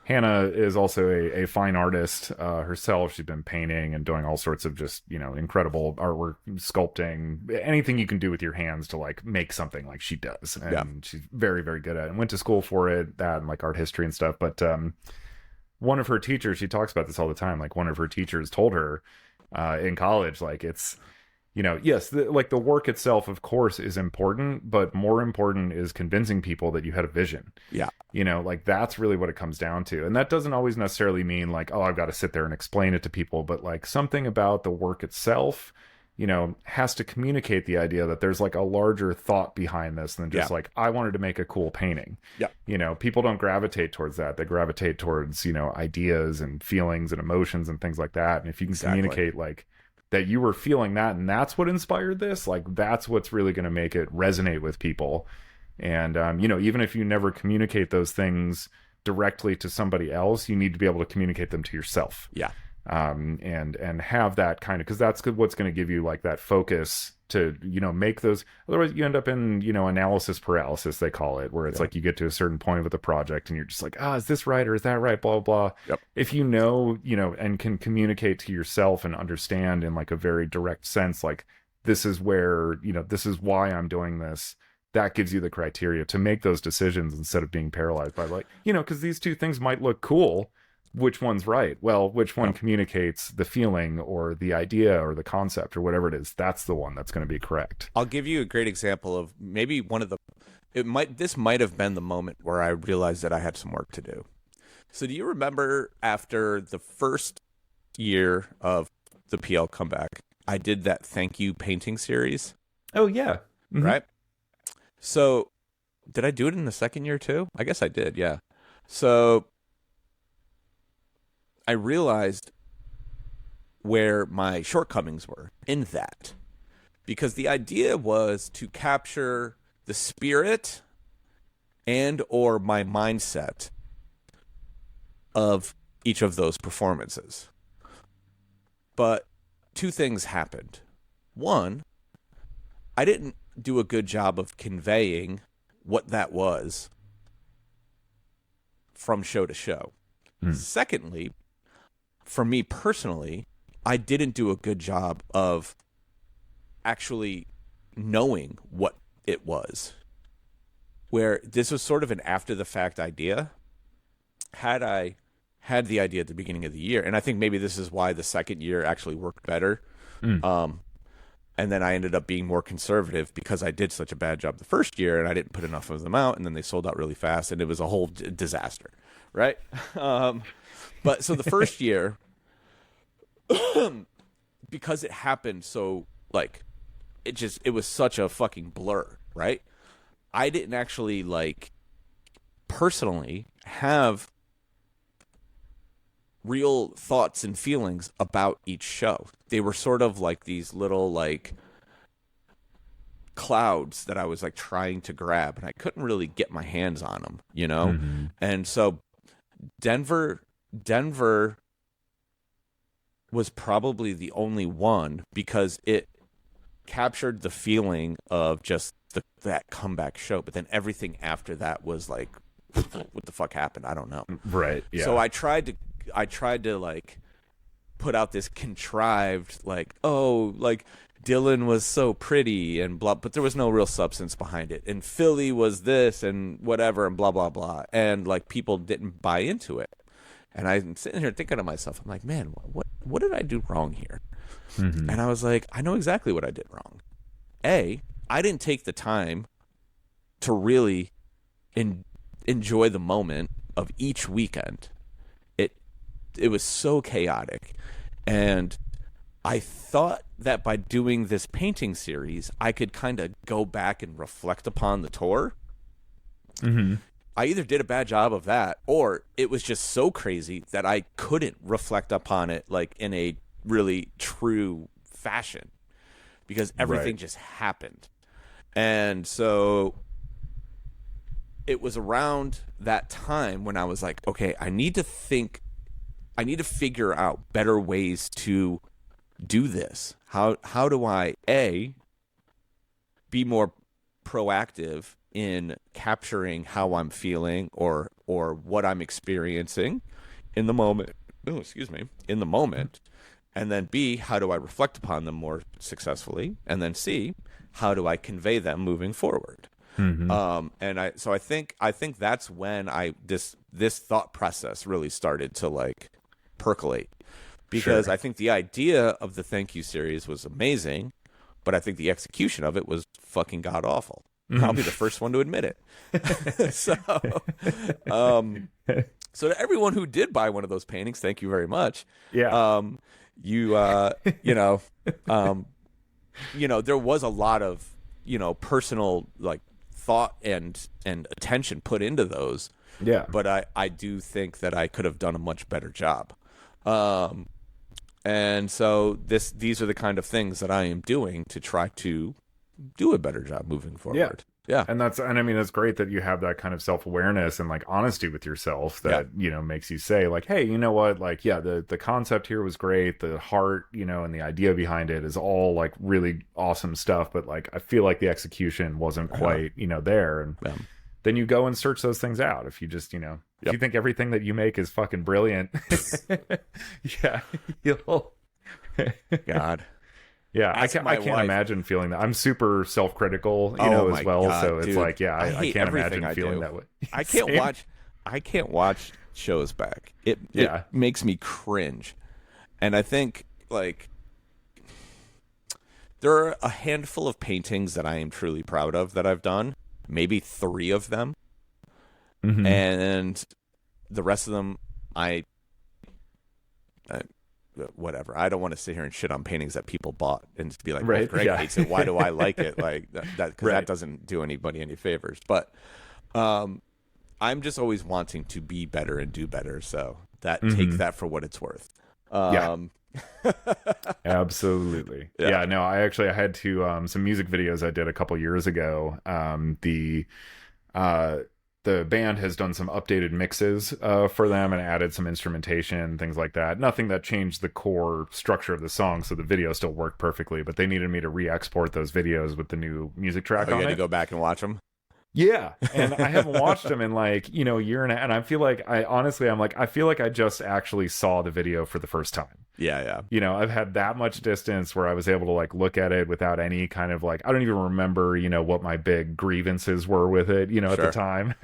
Hannah is also a fine artist herself. She's been painting and doing all sorts of just, incredible artwork, sculpting, anything you can do with your hands to like make something like she does. And she's very, very good at it and went to school for it, that and like art history and stuff. But one of her teachers, she talks about this all the time. Like one of her teachers told her in college, like it's, yes, the work itself, of course, is important, but more important is convincing people that you had a vision. Yeah. Like that's really what it comes down to. And that doesn't always necessarily mean like, oh, I've got to sit there and explain it to people, but like something about the work itself, has to communicate the idea that there's like a larger thought behind this than just like, I wanted to make a cool painting. Yeah. People don't gravitate towards that. They gravitate towards, ideas and feelings and emotions and things like that. And if you can communicate like that you were feeling that and that's what inspired this, like that's what's really going to make it resonate with people. And, even if you never communicate those things directly to somebody else, you need to be able to communicate them to yourself. Yeah. And have that kind of, because that's what's going to give you like that focus to make those. Otherwise you end up in analysis paralysis, they call it, where it's like you get to a certain point with the project and you're just like, is this right or is that right, blah blah blah. Yep. If and can communicate to yourself and understand in like a very direct sense, like this is where this is why I'm doing this, that gives you the criteria to make those decisions instead of being paralyzed by like because these two things might look cool. Which one's right? Well, which one communicates the feeling or the idea or the concept or whatever it is? That's the one that's going to be correct. I'll give you a great example of maybe this might have been the moment where I realized that I had some work to do. So do you remember after the first year of the PL comeback, I did that thank you painting series? Oh yeah. Mm-hmm. Right? So did I do it in the second year too? I guess I did. Yeah. So I realized where my shortcomings were in that, because the idea was to capture the spirit and or my mindset of each of those performances. But two things happened. One, I didn't do a good job of conveying what that was from show to show. Secondly, for me personally, I didn't do a good job of actually knowing what it was. Where this was sort of an after-the-fact idea. Had I had the idea at the beginning of the year, and I think maybe this is why the second year actually worked better, and then I ended up being more conservative because I did such a bad job the first year, and I didn't put enough of them out, and then they sold out really fast, and it was a whole disaster, right? But so the first year, because it happened so like it was such a fucking blur, right? I didn't actually like personally have real thoughts and feelings about each show. They were sort of like these little like clouds that I was like trying to grab, and I couldn't really get my hands on them, And so Denver was probably the only one because it captured the feeling of just that comeback show. But then everything after that was like, what the fuck happened? I don't know. Right. Yeah. So I tried to like put out this contrived, like, oh, like Dylan was so pretty and blah, but there was no real substance behind it. And Philly was this and whatever and blah, blah, blah. And like people didn't buy into it. And I'm sitting here thinking to myself, I'm like, man, what did I do wrong here? Mm-hmm. And I was like, I know exactly what I did wrong. A, I didn't take the time to really enjoy the moment of each weekend. It was so chaotic. And I thought that by doing this painting series, I could kind of go back and reflect upon the tour. Mm-hmm. I either did a bad job of that, or it was just so crazy that I couldn't reflect upon it like in a really true fashion, because everything just happened. And so it was around that time when I was like, okay, I need to figure out better ways to do this. How do I be more proactive in capturing how I'm feeling or what I'm experiencing in the moment. In the moment. And then B, how do I reflect upon them more successfully? And then C, how do I convey them moving forward? Mm-hmm. I think that's when this thought process really started to like percolate, because I think the idea of the thank you series was amazing, but I think the execution of it was fucking god awful. I'll be the first one to admit it. So to everyone who did buy one of those paintings, thank you very much. Yeah. There was a lot of, personal like thought and attention put into those. Yeah. But I do think that I could have done a much better job. And so these are the kind of things that I am doing to try to do a better job moving forward. Yeah. And I mean, it's great that you have that kind of self-awareness and like honesty with yourself that, makes you say like, hey, you know what? Like, yeah, the concept here was great. The heart, and the idea behind it is all like really awesome stuff. But like, I feel like the execution wasn't quite, there. And then you go and search those things out. If you just, if you think everything that you make is fucking brilliant, you'll God. Yeah, I can't imagine feeling that. I'm super self-critical, as well. God, so it's dude, like, I can't imagine feeling that way. I can't watch shows back. It makes me cringe. And I think like there are a handful of paintings that I am truly proud of that I've done. Maybe 3 of them. Mm-hmm. And the rest of them whatever. I don't want to sit here and shit on paintings that people bought and just be like, well, Greg hates it. Why do I like it? Like that, because that doesn't do anybody any favors. But I'm just always wanting to be better and do better. So take that for what it's worth. Absolutely. Yeah. No, I had to some music videos I did a couple years ago. The band has done some updated mixes for them and added some instrumentation, things like that. Nothing that changed the core structure of the song, so the video still worked perfectly, but they needed me to re-export those videos with the new music track on it. You had to go back and watch them? Yeah, and I haven't watched them in like, a year and a half, and I feel like I feel like I just actually saw the video for the first time. Yeah. I've had that much distance where I was able to like look at it without any kind of like, I don't even remember, what my big grievances were with it, at the time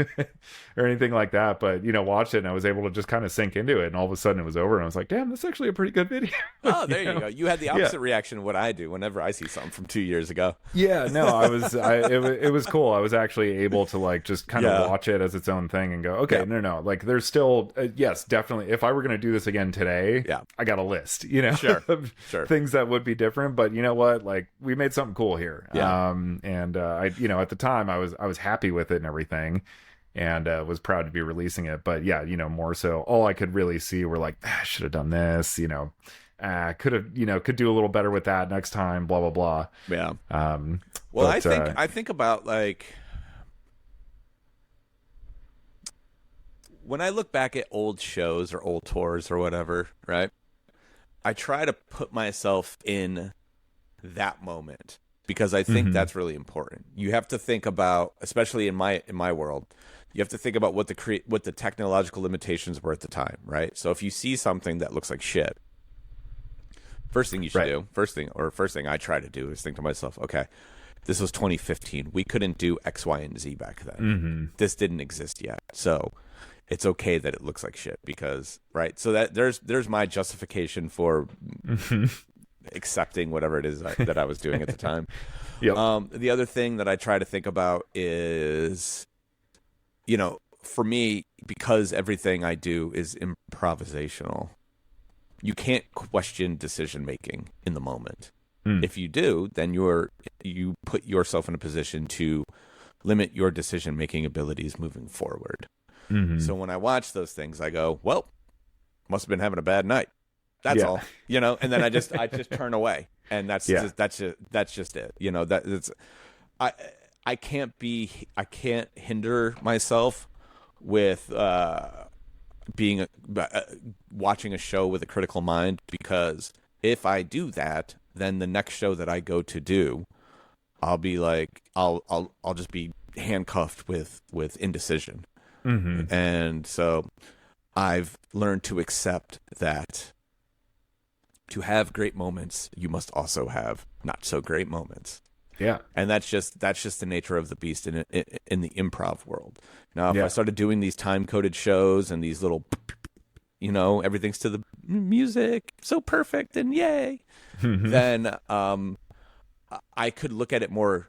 or anything like that. But, watched it and I was able to just kind of sink into it. And all of a sudden it was over and I was like, damn, that's actually a pretty good video. Oh, there you go. You had the opposite reaction of what I do whenever I see something from 2 years ago. Yeah, no, it was cool. I was actually able to like just kind of watch it as its own thing and go, okay, no, like there's still, yes, definitely. If I were going to do this again today, I got a list. Sure. Things that would be different, but you know what, like we made something cool here. I at the time I was happy with it and everything, and was proud to be releasing it. But more so all I could really see were like, I should have done this, could do a little better with that next time, blah blah blah. I think about like when I look back at old shows or old tours or whatever, right? I try to put myself in that moment because I think that's really important. You have to think about, especially in my world, you have to think about what the technological limitations were at the time, right? So if you see something that looks like shit, First thing you should Right. do, first thing I try to do is think to myself, okay, this was 2015. We couldn't do X, Y, and Z back then. Mm-hmm. This didn't exist yet. So it's okay that it looks like shit because, right? So that there's my justification for accepting whatever it is that I was doing at the time. Yep. The other thing that I try to think about is, for me, because everything I do is improvisational, you can't question decision making in the moment. If you do, then you put yourself in a position to limit your decision making abilities moving forward. Mm-hmm. So when I watch those things, I go, well, must have been having a bad night. That's all, and then I just turn away, and that's just it. I can't hinder myself with watching a show with a critical mind, because if I do that, then the next show that I go to do, I'll be like, I'll just be handcuffed with indecision. Mm-hmm. And so I've learned to accept that to have great moments, you must also have not so great moments. Yeah. And that's just the nature of the beast in the improv world. Now, if I started doing these time-coded shows and these little, everything's to the music, so perfect and yay, then I could look at it more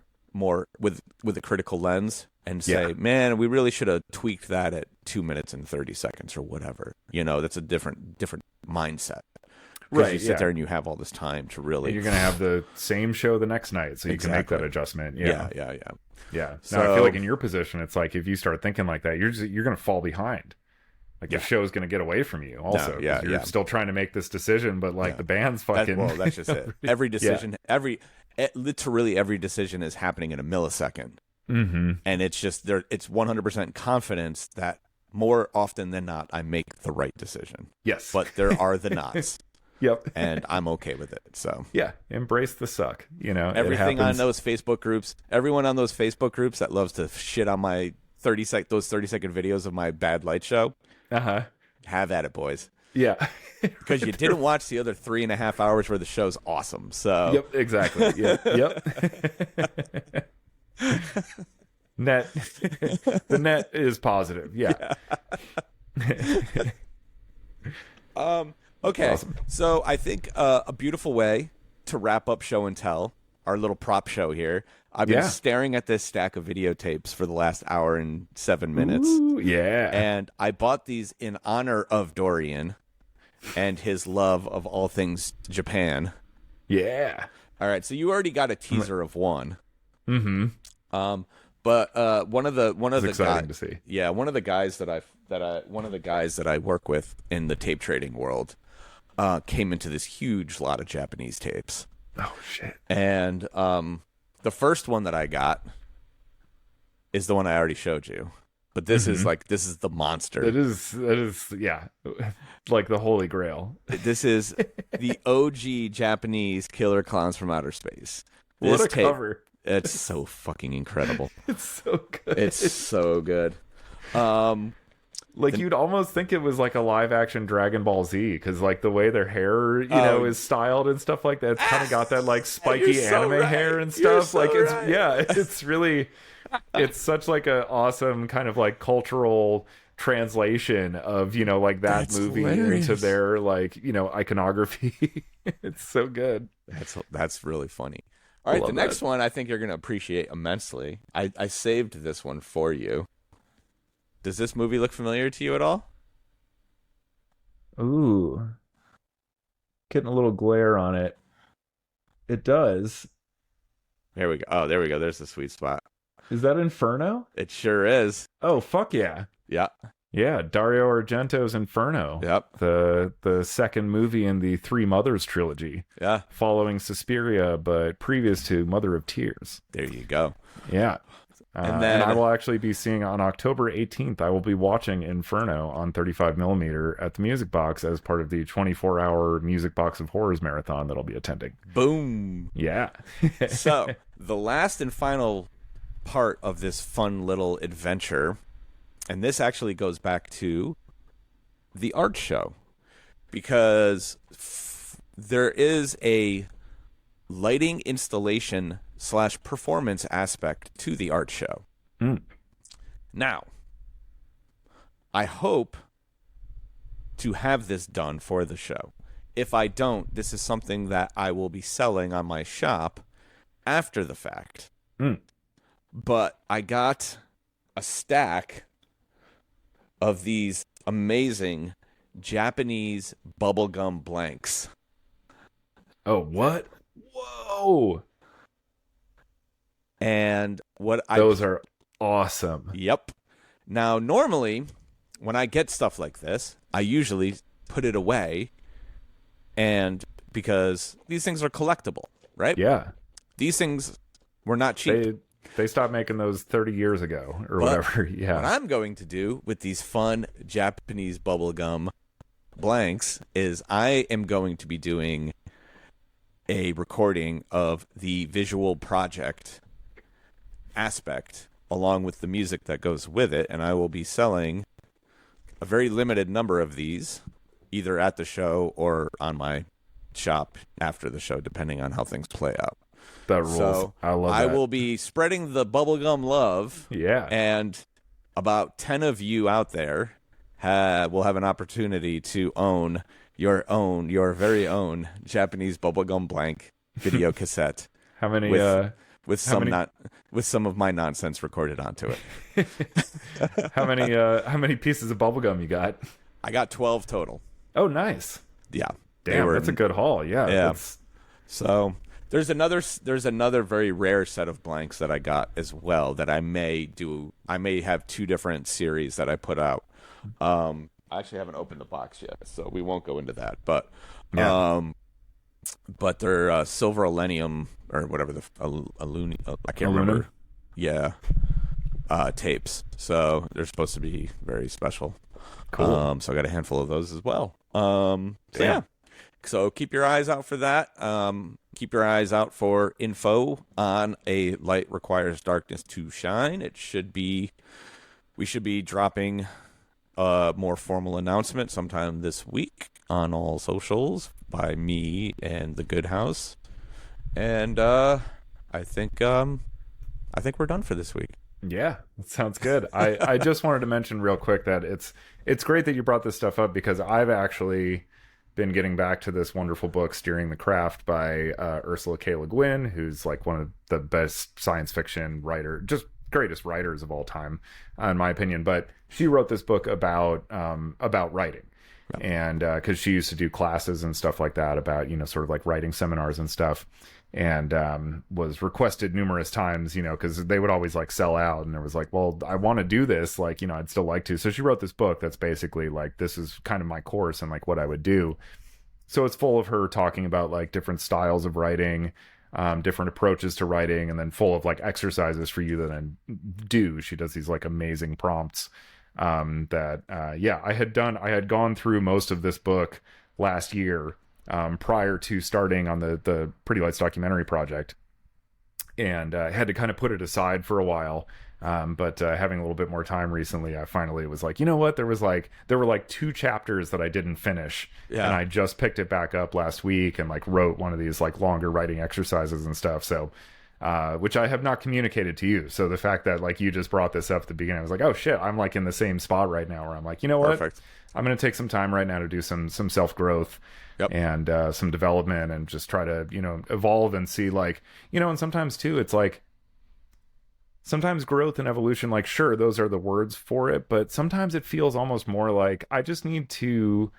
with a critical lens and say, man, we really should have tweaked that at 2 minutes and 30 seconds or whatever. That's a different mindset. Right, you sit there and you have all this time to really. And you're going to have the same show the next night, so you can make that adjustment. Yeah. So, now, I feel like in your position, it's like if you start thinking like that, you're going to fall behind. Like the show's going to get away from you. Also, you're still trying to make this decision, but like the band's fucking. That's just it. Every decision, literally every decision is happening in a millisecond, and it's just there. It's 100% confidence that more often than not, I make the right decision. Yes, but there are the nots. Yep. And I'm okay with it. So embrace the suck. Everything on those Facebook groups, everyone on those Facebook groups that loves to shit on my 30-second videos of my bad light show. Have at it, boys. Yeah. Because you didn't watch the other 3.5 hours where the show's awesome. So Yep, exactly. Yep. The net is positive. Yeah. Okay, awesome. So I think a beautiful way to wrap up Show and Tell, our little prop show here. I've been staring at this stack of videotapes for the last hour and 7 minutes. Ooh, yeah. And I bought these in honor of Dorian and his love of all things Japan. Yeah. All right, so you already got a teaser of one. Mm-hmm. But one of the exciting to see. Yeah, one of the guys that I work with in the tape trading world came into this huge lot of Japanese tapes. Oh shit! And the first one that I got is the one I already showed you, but this is the monster. That is like the Holy Grail. This is the OG Japanese Killer Clowns from Outer Space. What a cover! It's so fucking incredible. It's so good. It's so good. You'd almost think it was like a live action Dragon Ball Z, because like the way their hair, is styled and stuff like that. It's kind of got that like spiky anime hair and stuff. It's really, it's such like a awesome kind of like cultural translation of like that movie into their like iconography. It's so good. That's really funny. All right, the next one I think you're going to appreciate immensely. I saved this one for you. Does this movie look familiar to you at all? Ooh. Getting a little glare on it. It does. There we go. Oh, there we go. There's the sweet spot. Is that Inferno? It sure is. Oh, fuck yeah. Yeah. Yeah, Dario Argento's Inferno. Yep. The second movie in the Three Mothers trilogy. Yeah. Following Suspiria, but previous to Mother of Tears. There you go. Yeah. And I will actually be seeing on October 18th, I will be watching Inferno on 35mm at the Music Box as part of the 24-hour Music Box of Horrors marathon that I'll be attending. Boom. Yeah. So, the last and final part of this fun little adventure, and this actually goes back to the art show, because there is a lighting installation / performance aspect to the art show. Now, I hope to have this done for the show. If I don't, this is something that I will be selling on my shop after the fact. But I got a stack of these amazing Japanese bubblegum blanks. Oh, what? Whoa. And those are awesome. Yep. Now, normally, when I get stuff like this, I usually put it away, and because these things are collectible, right? Yeah. These things were not cheap. They stopped making those 30 years ago or whatever. Yeah. What I'm going to do with these fun Japanese bubblegum blanks is I am going to be doing a recording of the visual project aspect along with the music that goes with it, and I will be selling a very limited number of these either at the show or on my shop after the show, depending on how things play out. That rules. So I love that. I will be spreading the bubblegum love. Yeah. And about 10 of you out there will have an opportunity to own your very own Japanese bubblegum blank video cassette. How many with some of my nonsense recorded onto it. How many pieces of bubblegum you got? I got 12 total. Oh, nice. Yeah. Damn, that's a good haul. Yeah. Yeah. So there's another very rare set of blanks that I got as well that I may do. I may have 2 different series that I put out. I actually haven't opened the box yet, so we won't go into that. But but they're silver aluminium or whatever I can't remember. Yeah. Tapes. So they're supposed to be very special. Cool. So I got a handful of those as well. Yeah. So keep your eyes out for that. Keep your eyes out for info on A Light Requires Darkness to Shine. We should be dropping a more formal announcement sometime this week on all socials by me and the Good House. And I think we're done for this week. Yeah, that sounds good. I just wanted to mention real quick that it's great that you brought this stuff up because I've actually been getting back to this wonderful book, Steering the Craft, by Ursula K. Le Guin, who's like one of the best science fiction writer, just greatest writers of all time, in my opinion. But she wrote this book about writing. And because she used to do classes and stuff like that about, sort of like writing seminars and stuff, and was requested numerous times, because they would always like sell out, and there was like, well, I want to do this, like, I'd still like to. So she wrote this book that's basically like, this is kind of my course and like what I would do. So it's full of her talking about like different styles of writing, different approaches to writing, and then full of like exercises for you that I do. She does these like amazing prompts. I had gone through most of this book last year, prior to starting on the Pretty Lights documentary project, and I had to kind of put it aside for a while. But having a little bit more time recently, I finally was like, you know what? There were like 2 chapters that I didn't finish, and I just picked it back up last week and like wrote one of these like longer writing exercises and stuff. So. Which I have not communicated to you. So the fact that like you just brought this up at the beginning, I was like, oh shit, I'm like in the same spot right now where I'm like, you know what? Perfect. I'm going to take some time right now to do some self-growth and some development and just try to, evolve and see like, and sometimes too, it's like, sometimes growth and evolution, like, sure, those are the words for it, but sometimes it feels almost more like I just need to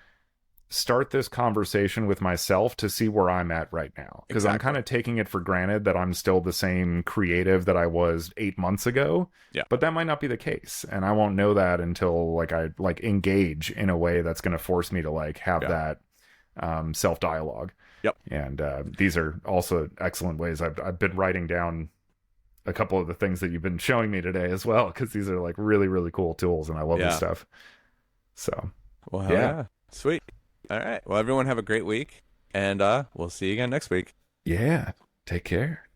start this conversation with myself to see where I'm at right now, because I'm kind of taking it for granted that I'm still the same creative that I was 8 months ago. But that might not be the case, and I won't know that until like I like engage in a way that's going to force me to like have that self dialogue. And these are also excellent ways. I've been writing down a couple of the things that you've been showing me today as well, because these are like really, really cool tools, and I love this stuff. So Sweet. All right. Well, everyone have a great week, and we'll see you again next week. Yeah. Take care.